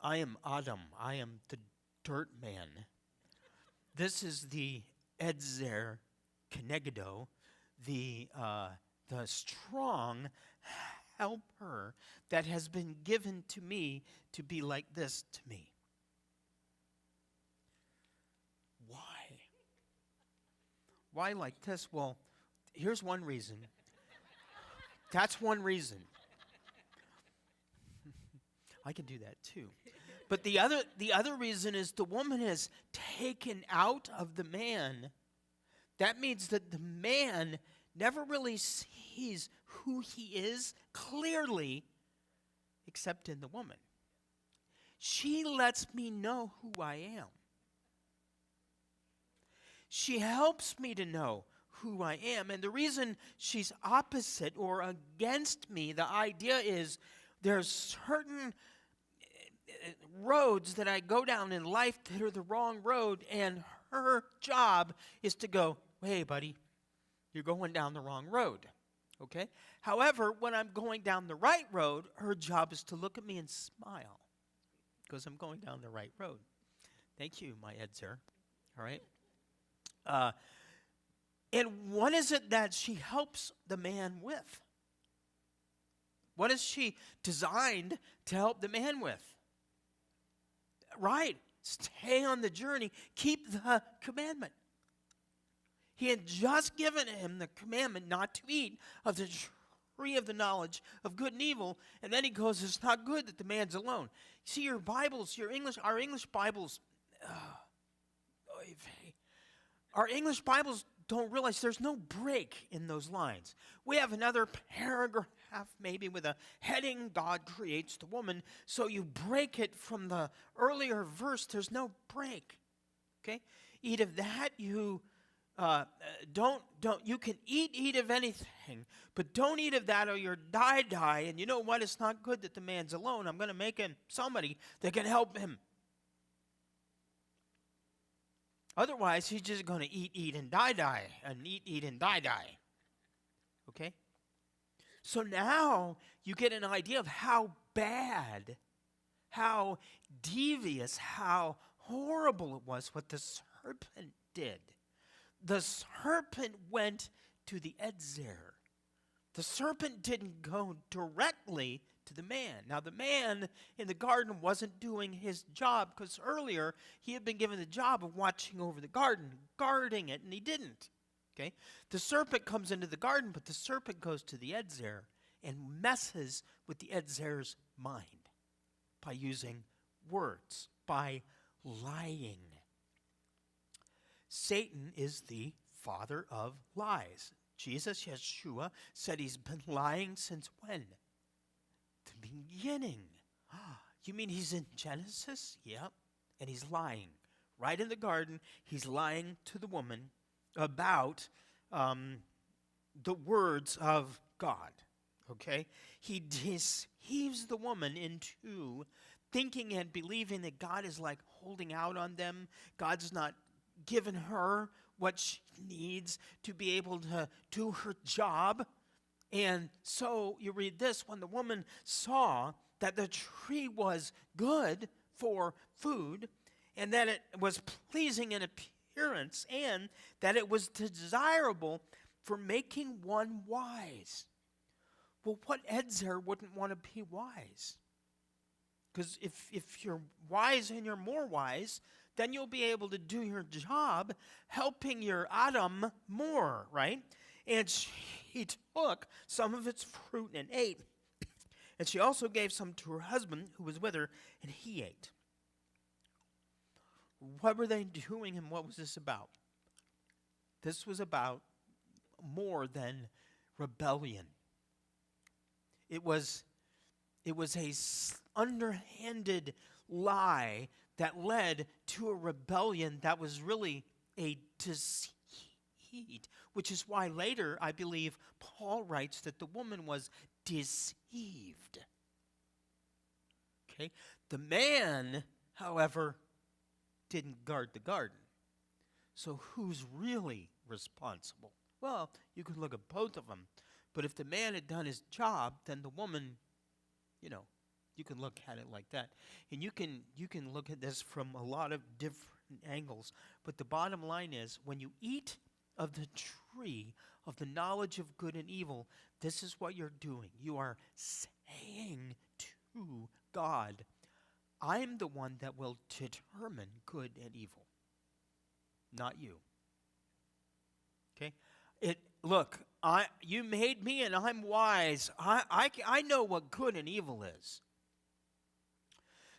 I am Adam. I am the dirt man. This is the edzer kenegdo, the strong helper that has been given to me to be like this to me. Why? Why like this? Well, here's one reason. That's one reason. I can do that too. But the other reason is the woman is taken out of the man. That means that the man never really sees who he is clearly except in the woman. She lets me know who I am. She helps me to know who I am. And the reason she's opposite or against me, the idea is there's certain roads that I go down in life that are the wrong road, and her job is to go, hey, buddy, you're going down the wrong road. Okay? However, when I'm going down the right road, her job is to look at me and smile because I'm going down the right road. Thank you, my edzer. All right? And what is it that she helps the man with? What is she designed to help the man with? Right. Stay on the journey. Keep the commandment. He had just given him the commandment not to eat of the tree of the knowledge of good and evil, and then he goes, it's not good that the man's alone. See, your Bibles, our English Bibles, our English Bibles don't realize there's no break in those lines. We have another paragraph maybe with a heading, God creates the woman, so you break it from the earlier verse. There's no break. Okay? Eat of that, you you can eat of anything, but don't eat of that or you're die. And you know what? It's not good that the man's alone. I'm going to make him somebody that can help him. Otherwise, he's just going to eat and die, and eat and die. Okay? So now you get an idea of how bad, how devious, how horrible it was what the serpent did. The serpent went to the edzer. The serpent didn't go directly to the man. Now, the man in the garden wasn't doing his job because earlier he had been given the job of watching over the garden, guarding it, and he didn't. Okay? The serpent comes into the garden, but the serpent goes to the edzer and messes with the edzer's mind. by using words, by lying. Satan is the father of lies. Jesus, Yeshua, said he's been lying since when? The beginning. You mean he's in Genesis? Yep. And he's lying. Right in the garden, he's lying to the woman about the words of God. Okay? He deceives the woman into thinking and believing that God is like holding out on them. God's not given her what she needs to be able to do her job. And so you read this, when the woman saw that the tree was good for food, and that it was pleasing in appearance, and that it was desirable for making one wise. Well, what Edzer wouldn't want to be wise? Because if you're wise and you're more wise, then you'll be able to do your job helping your Adam more, right? And she took some of its fruit and ate. And she also gave some to her husband who was with her, and he ate. What were they doing, and what was this about? This was about more than rebellion. It was a underhanded lie that led to a rebellion that was really a deceit, which is why later, I believe, Paul writes that the woman was deceived. Okay? The man, however, didn't guard the garden. So who's really responsible? Well, you could look at both of them. But if the man had done his job, then the woman, you can look at it like that. And you can look at this from a lot of different angles. But the bottom line is, when you eat of the tree of the knowledge of good and evil, this is what you're doing. You are saying to God, I'm the one that will determine good and evil, not you. Okay? Look, you made me and I'm wise. I know what good and evil is.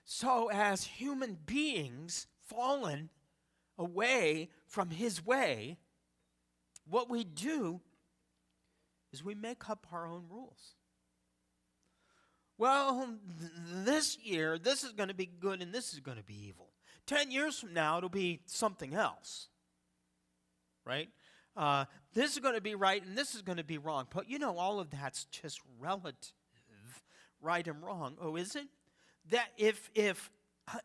So as human beings fallen away from his way, what we do is we make up our own rules. Well, this year, this is going to be good and this is going to be evil. 10 years from now, it'll be something else. Right? This is going to be right and this is going to be wrong. But all of that's just relative, right and wrong. Oh, is it? That if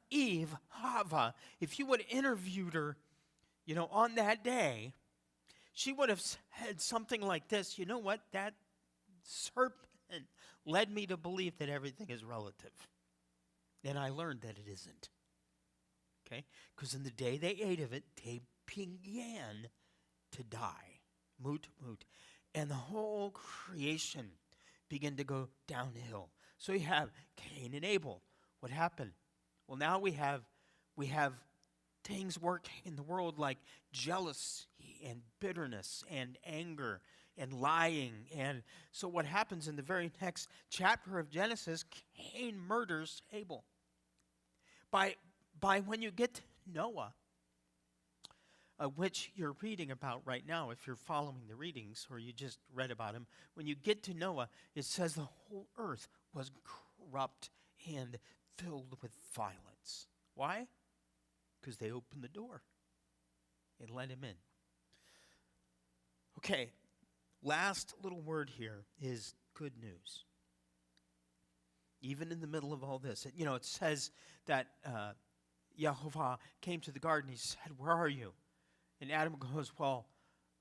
Eve, Hava, if you would have interviewed her, on that day, she would have said something like this. You know what? That serpent led me to believe that everything is relative. And I learned that it isn't. Okay? Because in the day they ate of it, they began to die. Moot. And the whole creation began to go downhill. So you have Cain and Abel. What happened? Well, now we have things working in the world like jealousy and bitterness and anger and lying. And so what happens in the very next chapter of Genesis, Cain murders Abel. By when you get to Noah, which you're reading about right now, if you're following the readings or you just read about him, when you get to Noah, it says the whole earth was corrupt and filled with violence. Why? Because they opened the door and let him in. Okay, last little word here is good news. Even in the middle of all this, it says that Yehovah came to the garden. He said, "Where are you?" And Adam goes, "Well,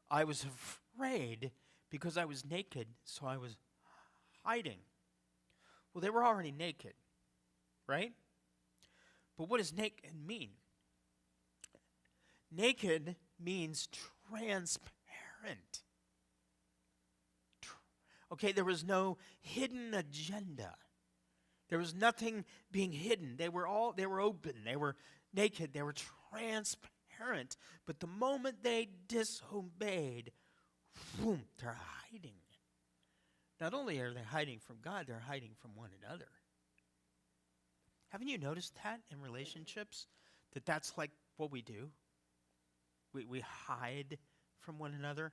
I was afraid because I was naked, so I was hiding." Well, they were already naked, right? But what does naked mean? Naked means transparent. Okay, there was no hidden agenda. There was nothing being hidden. They were open. They were naked. They were transparent. But the moment they disobeyed, boom, they're hiding. Not only are they hiding from God, they're hiding from one another. Haven't you noticed that in relationships? That's like what we do? We hide from one another,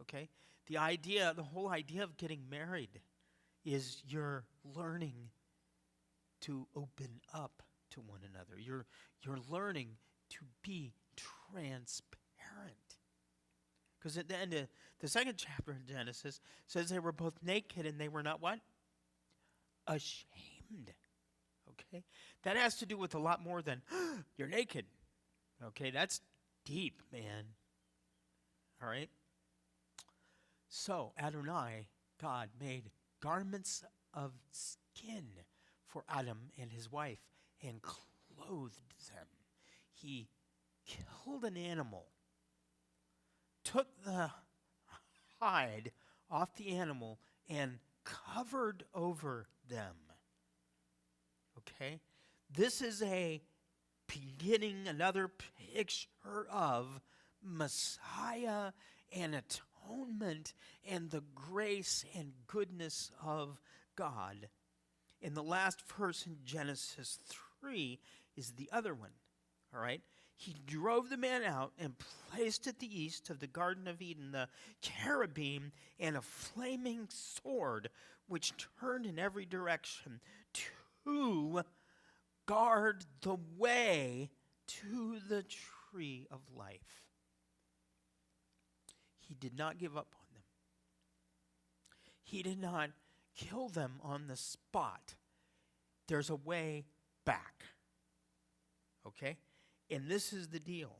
okay? The whole idea of getting married is you're learning to open up to one another. You're learning to be transparent. Because at the end of the second chapter in Genesis says they were both naked and they were not what? Ashamed. Okay? That has to do with a lot more than you're naked. Okay? That's deep, man. All right? So, Adonai, God, made garments of skin for Adam and his wife and clothed them. He killed an animal, took the hide off the animal, and covered over them. Okay? This is a beginning, another picture of Messiah and atonement and the grace and goodness of God. And the last verse in Genesis 3 is the other one. All right? He drove the man out and placed at the east of the Garden of Eden the cherubim and a flaming sword which turned in every direction to guard the way to the tree of life. He did not give up on them. He did not kill them on the spot. There's a way back. Okay? And this is the deal.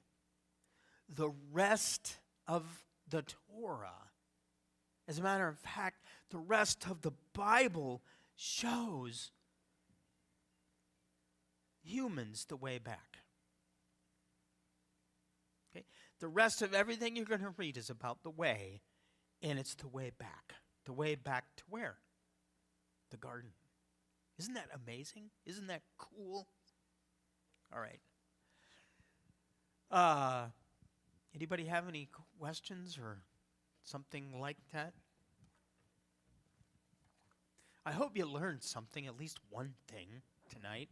The rest of the Torah, as a matter of fact, the rest of the Bible shows humans the way back. Okay? The rest of everything you're going to read is about the way, and it's the way back. The way back to where? The garden. Isn't that amazing? Isn't that cool? All right. Anybody have any questions or something like that? I hope you learned something, at least one thing tonight.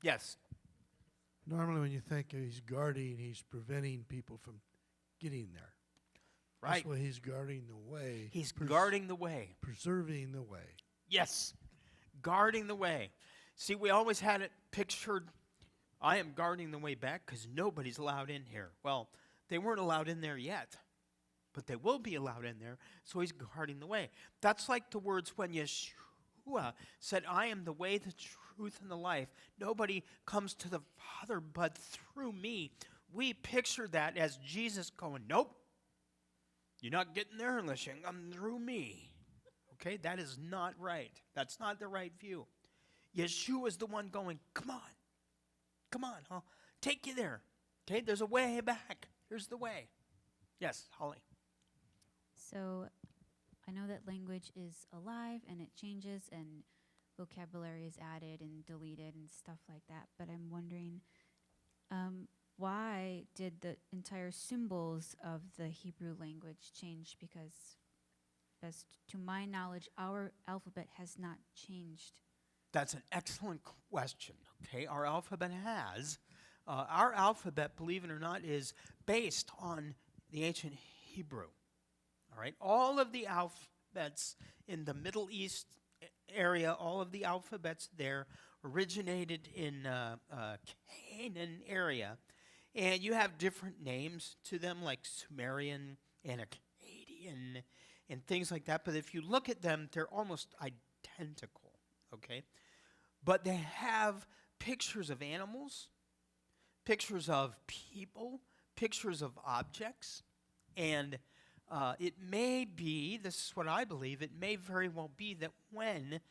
Yes. Normally when you think he's guarding, he's preventing people from getting there. Right. That's why he's guarding the way. He's guarding the way. Preserving the way. Yes. Guarding the way. See, we always had it pictured, I am guarding the way back because nobody's allowed in here. Well, they weren't allowed in there yet, but they will be allowed in there, so he's guarding the way. That's like the words when Yeshua said, I am the way, the truth, and the life. Nobody comes to the Father but through me. We picture that as Jesus going, nope, you're not getting there unless you come through me. Okay, that is not right. That's not the right view. Yeshua is the one going, come on, I'll take you there. Okay, there's a way back. Here's the way. Yes, Holly. So I know that language is alive and it changes and vocabulary is added and deleted and stuff like that. But I'm wondering, why did the entire symbols of the Hebrew language change? Because as to my knowledge, our alphabet has not changed. That's an excellent question. Okay, our alphabet has. Our alphabet, believe it or not, is based on the ancient Hebrew. All right, all of the alphabets in the Middle East area, all of the alphabets there originated in Canaan area, and you have different names to them, like Sumerian and Akkadian and things like that. But if you look at them, they're almost identical. Okay, but they have pictures of animals, pictures of people, pictures of objects, and it may be, this is what I believe, it may very well be that when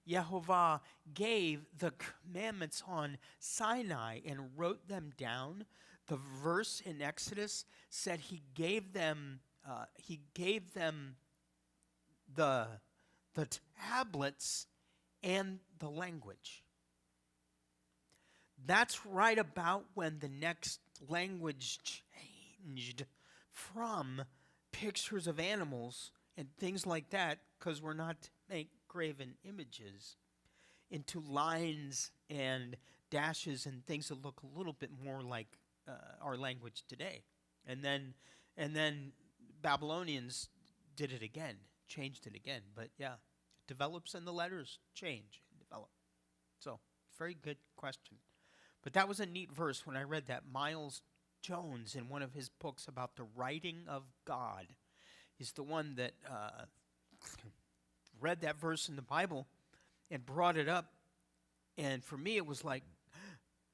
Yehovah gave the commandments on Sinai and wrote them down, the verse in Exodus said he gave them the tablets and the language. That's right about when the next language changed from pictures of animals and things like that, because we're not to make graven images, into lines and dashes and things that look a little bit more like our language today. And then Babylonians did it again, changed it again. But yeah, it develops and the letters change and develop. So, very good question. But that was a neat verse when I read that. Miles Jones, in one of his books about the writing of God, is the one that read that verse in the Bible and brought it up. And for me, it was like,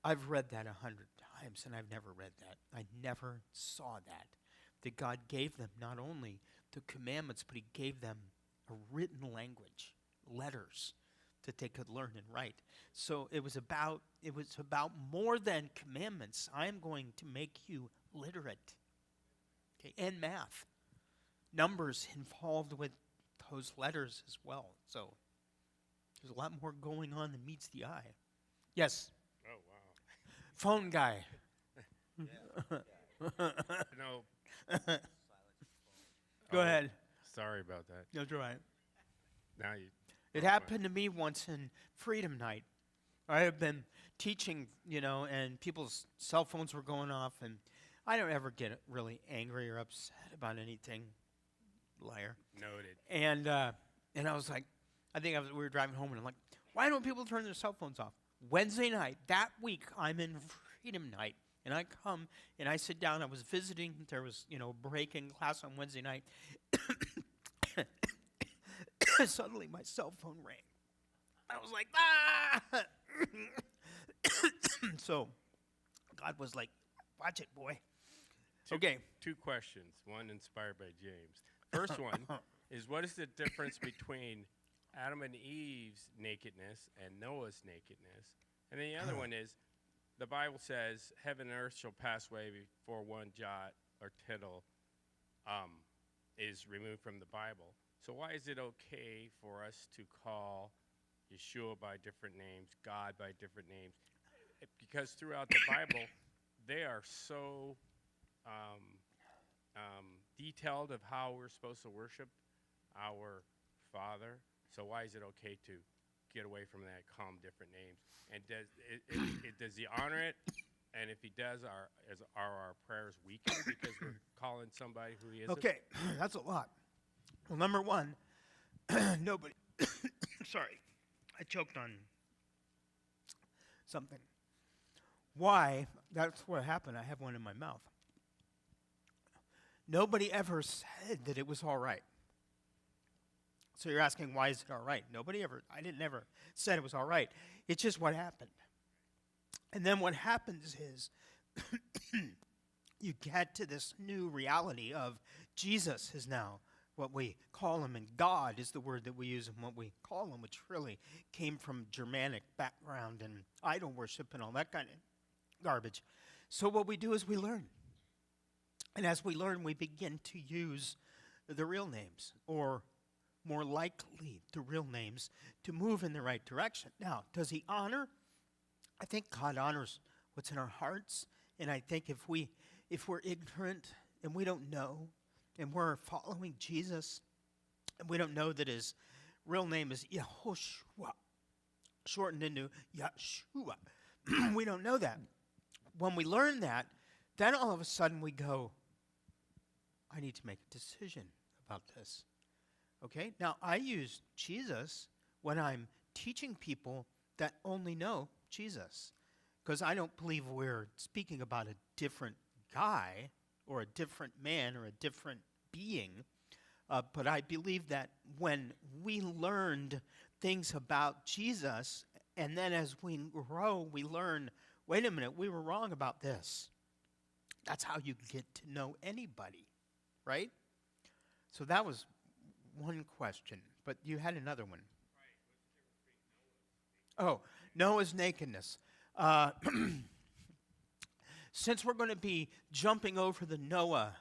I've read that 100 times, and I've never read that. I never saw that God gave them not only the commandments, but he gave them a written language, letters, that they could learn and write. So it was about more than commandments. I am going to make you literate. Okay, and math. Numbers involved with those letters as well. So there's a lot more going on than meets the eye. Yes. Oh, wow. Phone guy. No. Go ahead. Sorry about that. That's right. Now you. It happened to me once in Freedom Night. I have been teaching, and people's cell phones were going off, and I don't ever get really angry or upset about anything. Liar. Noted. And I was like, we were driving home, and I'm like, why don't people turn their cell phones off? Wednesday night, that week, I'm in Freedom Night, and I come, and I sit down. I was visiting. There was, break in class on Wednesday night. Suddenly, my cell phone rang. I was like, ah! So, God was like, watch it, boy. Okay. Two questions, one inspired by James. First one is, what is the difference between Adam and Eve's nakedness and Noah's nakedness? And then the other one is, the Bible says, heaven and earth shall pass away before one jot or tittle is removed from the Bible. So why is it okay for us to call Yeshua by different names, God by different names? Because throughout the Bible, they are so detailed of how we're supposed to worship our Father. So why is it okay to get away from that, call him different names? And does he honor it? And if he does, are our prayers weakened because we're calling somebody who he isn't? Okay, that's a lot. Well, number one, nobody. Sorry, I choked on something. Why? That's what happened. I have one in my mouth. Nobody ever said that it was all right. So you're asking, why is it all right? I didn't ever said it was all right. It's just what happened. And then what happens is you get to this new reality of Jesus is now what we call him, and God is the word that we use and what we call him, which really came from Germanic background and idol worship and all that kind of garbage. So what we do is we learn. And as we learn, we begin to use the real names, or more likely the real names, to move in the right direction. Now, does he honor? I think God honors what's in our hearts. And I think if we're ignorant and we don't know, and we're following Jesus, and we don't know that his real name is Yehoshua, shortened into Yeshua. We don't know that. When we learn that, then all of a sudden we go, I need to make a decision about this. Okay? Now, I use Jesus when I'm teaching people that only know Jesus, because I don't believe we're speaking about a different guy or a different man or a different being, but I believe that when we learned things about Jesus, and then as we grow, we learn, wait a minute, we were wrong about this. That's how you get to know anybody, right? So that was one question, but you had another one. Oh, Noah's nakedness. Since we're going to be jumping over the Noah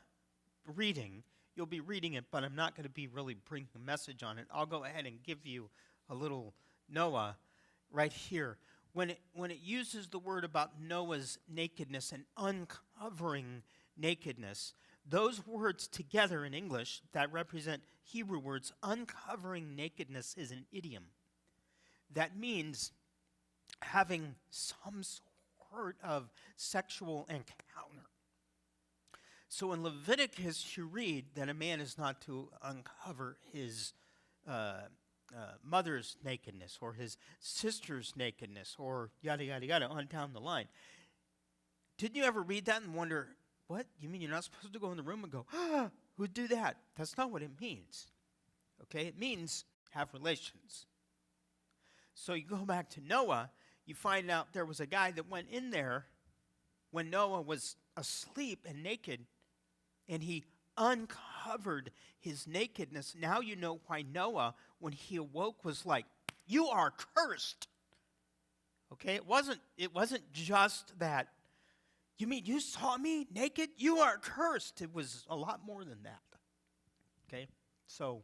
reading, you'll be reading it, but I'm not going to be really bringing a message on it. I'll go ahead and give you a little Noah right here. When it uses the word about Noah's nakedness and uncovering nakedness, those words together in English that represent Hebrew words, uncovering nakedness is an idiom. That means having some sort of sexual encounter. So in Leviticus, you read that a man is not to uncover his mother's nakedness or his sister's nakedness or yada, yada, yada, on down the line. Didn't you ever read that and wonder, what? You mean you're not supposed to go in the room and go, ah, who'd do that? That's not what it means. Okay? It means have relations. So you go back to Noah, you find out there was a guy that went in there when Noah was asleep and naked, and he uncovered his nakedness. Now you know why Noah, when he awoke, was like, you are cursed. Okay? It wasn't just that, you mean you saw me naked? You are cursed. It was a lot more than that. Okay? So,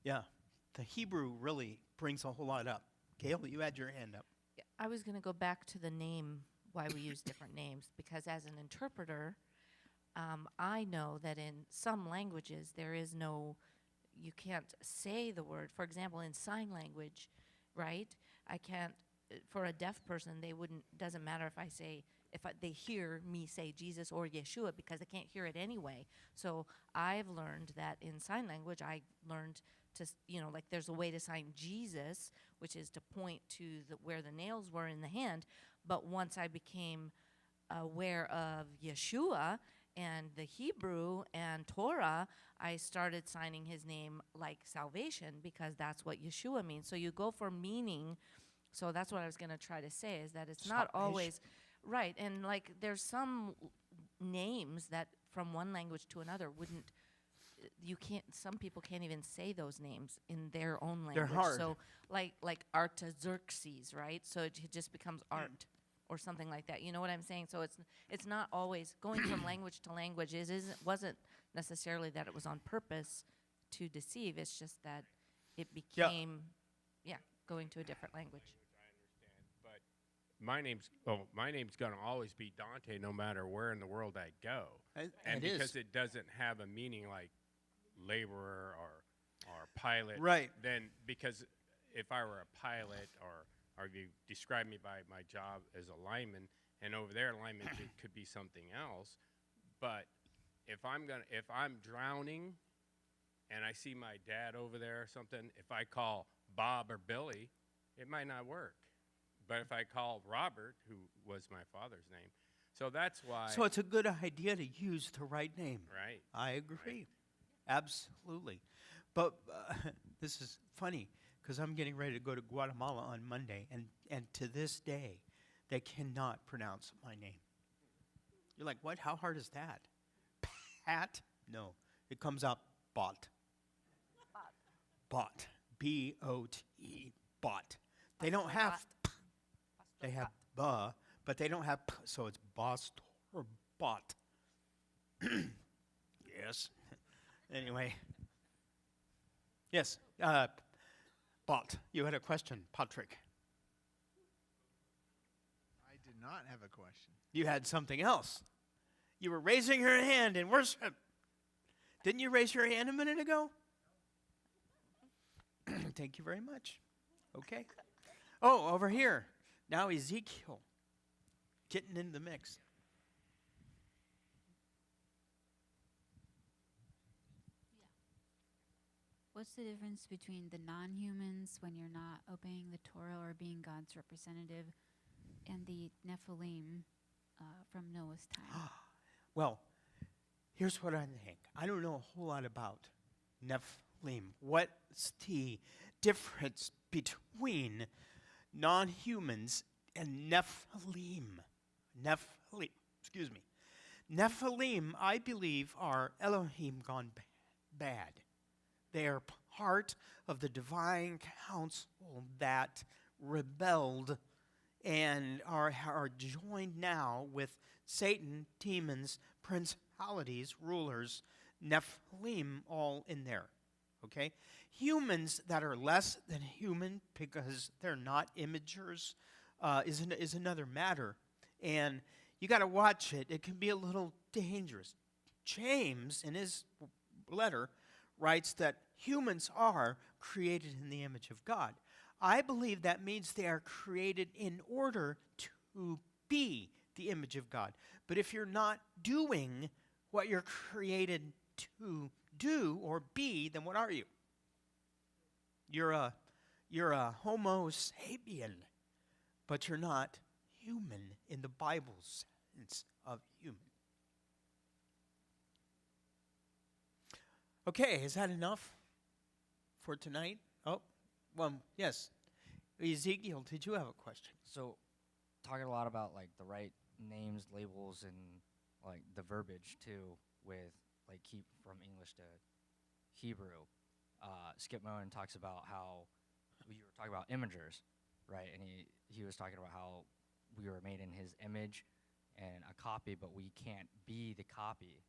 yeah, the Hebrew really brings a whole lot up. Gail, you had your hand up. Yeah, I was going to go back to the name, why we use different names, because as an interpreter, I know that in some languages there is no, you can't say the word. For example, in sign language, right? I can't, for a deaf person, doesn't matter if I say, they hear me say Jesus or Yeshua because they can't hear it anyway. So I've learned that in sign language, I learned to, like there's a way to sign Jesus, which is to point to where the nails were in the hand. But once I became aware of Yeshua and the Hebrew and Torah, I started signing his name like salvation because that's what Yeshua means. So you go for meaning. So that's what I was going to try to say, is that it's not always right. And like there's some names that from one language to another some people can't even say those names in their own language. They're hard. So like Artaxerxes, right? So it just becomes art or something like that. You know what I'm saying? So it's not always going from language to language. Wasn't necessarily that it was on purpose to deceive. It's just that it became going to a different language. I understand, but my name's going to always be Dante no matter where in the world I go. And because it doesn't have a meaning like laborer or pilot, Right. Then because if I were a pilot or you describe me by my job as a lineman, and over there lineman could be something else, but if I'm drowning and I see my dad over there or something, if I call Bob or Billy, it might not work. But if I call Robert, who was my father's name, so that's why. So it's a good idea to use the right name. Right. I agree. Absolutely. But this is funny because I'm getting ready to go to Guatemala on Monday, and to this day, they cannot pronounce my name. You're like, what? How hard is that? Pat? No. It comes out bot. Bot. B-O-T. Bot. They don't have, they have ba, but they don't have p, so it's boss or bot. Yes. Anyway. Yes. Bot. You had a question, Patrick. I did not have a question. You had something else. You were raising your hand in worship. Didn't you raise your hand a minute ago? Thank you very much. Okay. Oh, over here. Now Ezekiel getting in the mix. What's the difference between the non-humans when you're not obeying the Torah or being God's representative and the Nephilim from Noah's time? Well, here's what I think. I don't know a whole lot about Nephilim. What's the difference between non-humans and Nephilim? Nephilim, excuse me. Nephilim, I believe, are Elohim gone bad. They are part of the divine council that rebelled and are joined now with Satan, demons, principalities, rulers, Nephilim, all in there. Okay? Humans that are less than human because they're not imagers is another matter. And you got to watch it. It can be a little dangerous. James, in his letter, writes that humans are created in the image of God. I believe that means they are created in order to be the image of God. But if you're not doing what you're created to do or be, then what are you? You're a Homo sapien, but you're not human in the Bible's sense of human. Okay, is that enough for tonight? Oh, well, yes. Ezekiel, did you have a question? So, talking a lot about like the right names, labels, and like the verbiage too, with like keep from English to Hebrew. Skip Moen talks about how you were talking about imagers, right? And he was talking about how we were made in his image and a copy, but we can't be the copy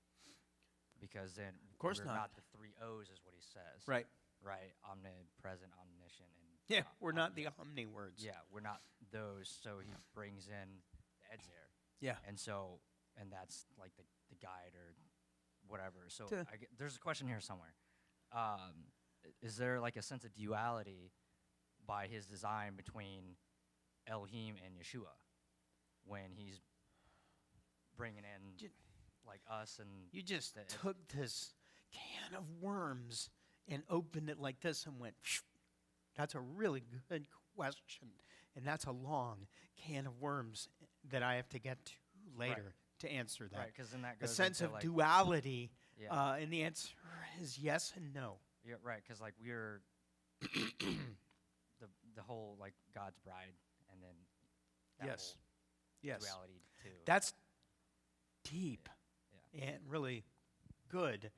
because then Of course we're not. the three O's, is what he says. Right. Right. Omnipresent, omniscient, and Yeah, we're not the omniscient. omni words. Yeah, we're not those. So he brings in the Edzer. Yeah. And so, and that's like the guide or whatever. So To- there's a question here somewhere. Is there like a sense of duality by his design between Elohim and Yeshua when he's bringing in J- like us and You just the- took this can of worms and opened it like this and went, phew. That's a really good question. And that's a long can of worms that I have to get to later to answer that. right? Because then that The goes sense into of like, duality, yeah, and the answer is yes and no. yeah, right. Because like we're the whole like God's bride, and then that Yes. whole Yes. duality too. That's deep Yeah. and really good.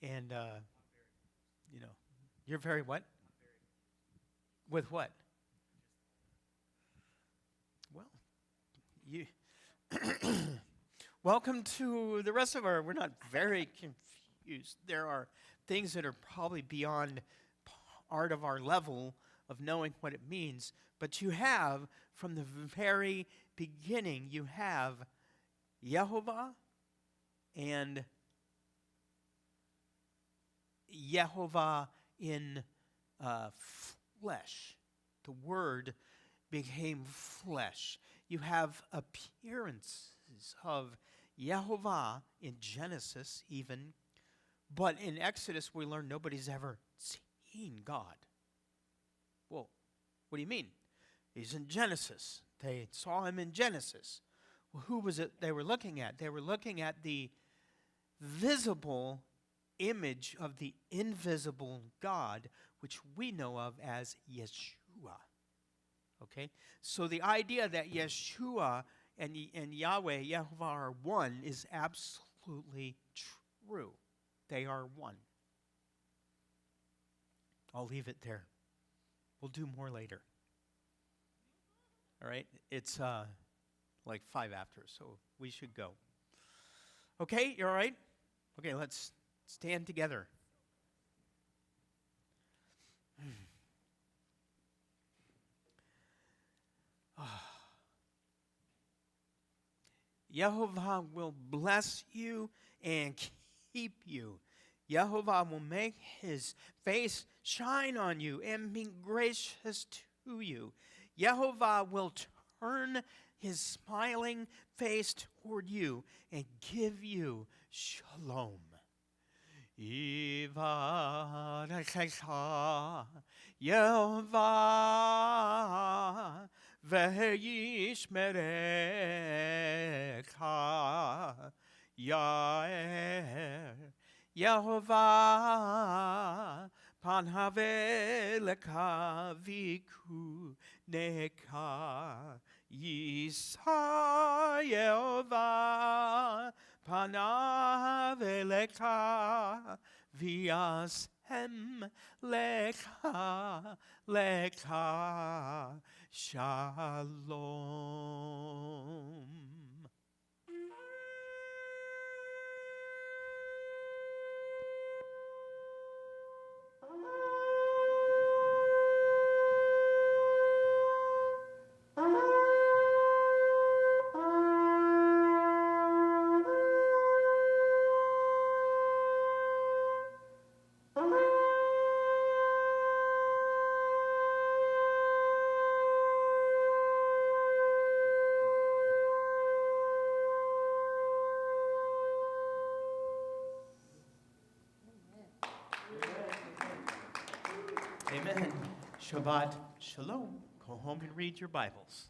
And, you're very what? With what? Well, you. Welcome to the rest of our. We're not very confused. There are things that are probably beyond part of our level of knowing what it means. But you have, from the very beginning, you have Yehovah and Yehovah in flesh. The Word became flesh. You have appearances of Yehovah in Genesis even, but in Exodus we learn nobody's ever seen God. Well, what do you mean? He's in Genesis. They saw him in Genesis. Well, who was it they were looking at? They were looking at the visible image of the invisible God, which we know of as Yeshua. Okay? So the idea that Yeshua and Yahweh, Yehovah, are one is absolutely true. They are one. I'll leave it there. We'll do more later. All right? It's like 5 after, so we should go. Okay? You all right? Okay, let's stand together. Yehovah will bless you and keep you. Yehovah will make his face shine on you and be gracious to you. Yehovah will turn his smiling face toward you and give you shalom. Yivarechecha Yehovah ve'yishmerecha Yair Yehovah panhaveleka vikuneka Yisa Yehovah panaveleka viasem leka shalom. Shabbat Shalom. Go home and read your Bibles.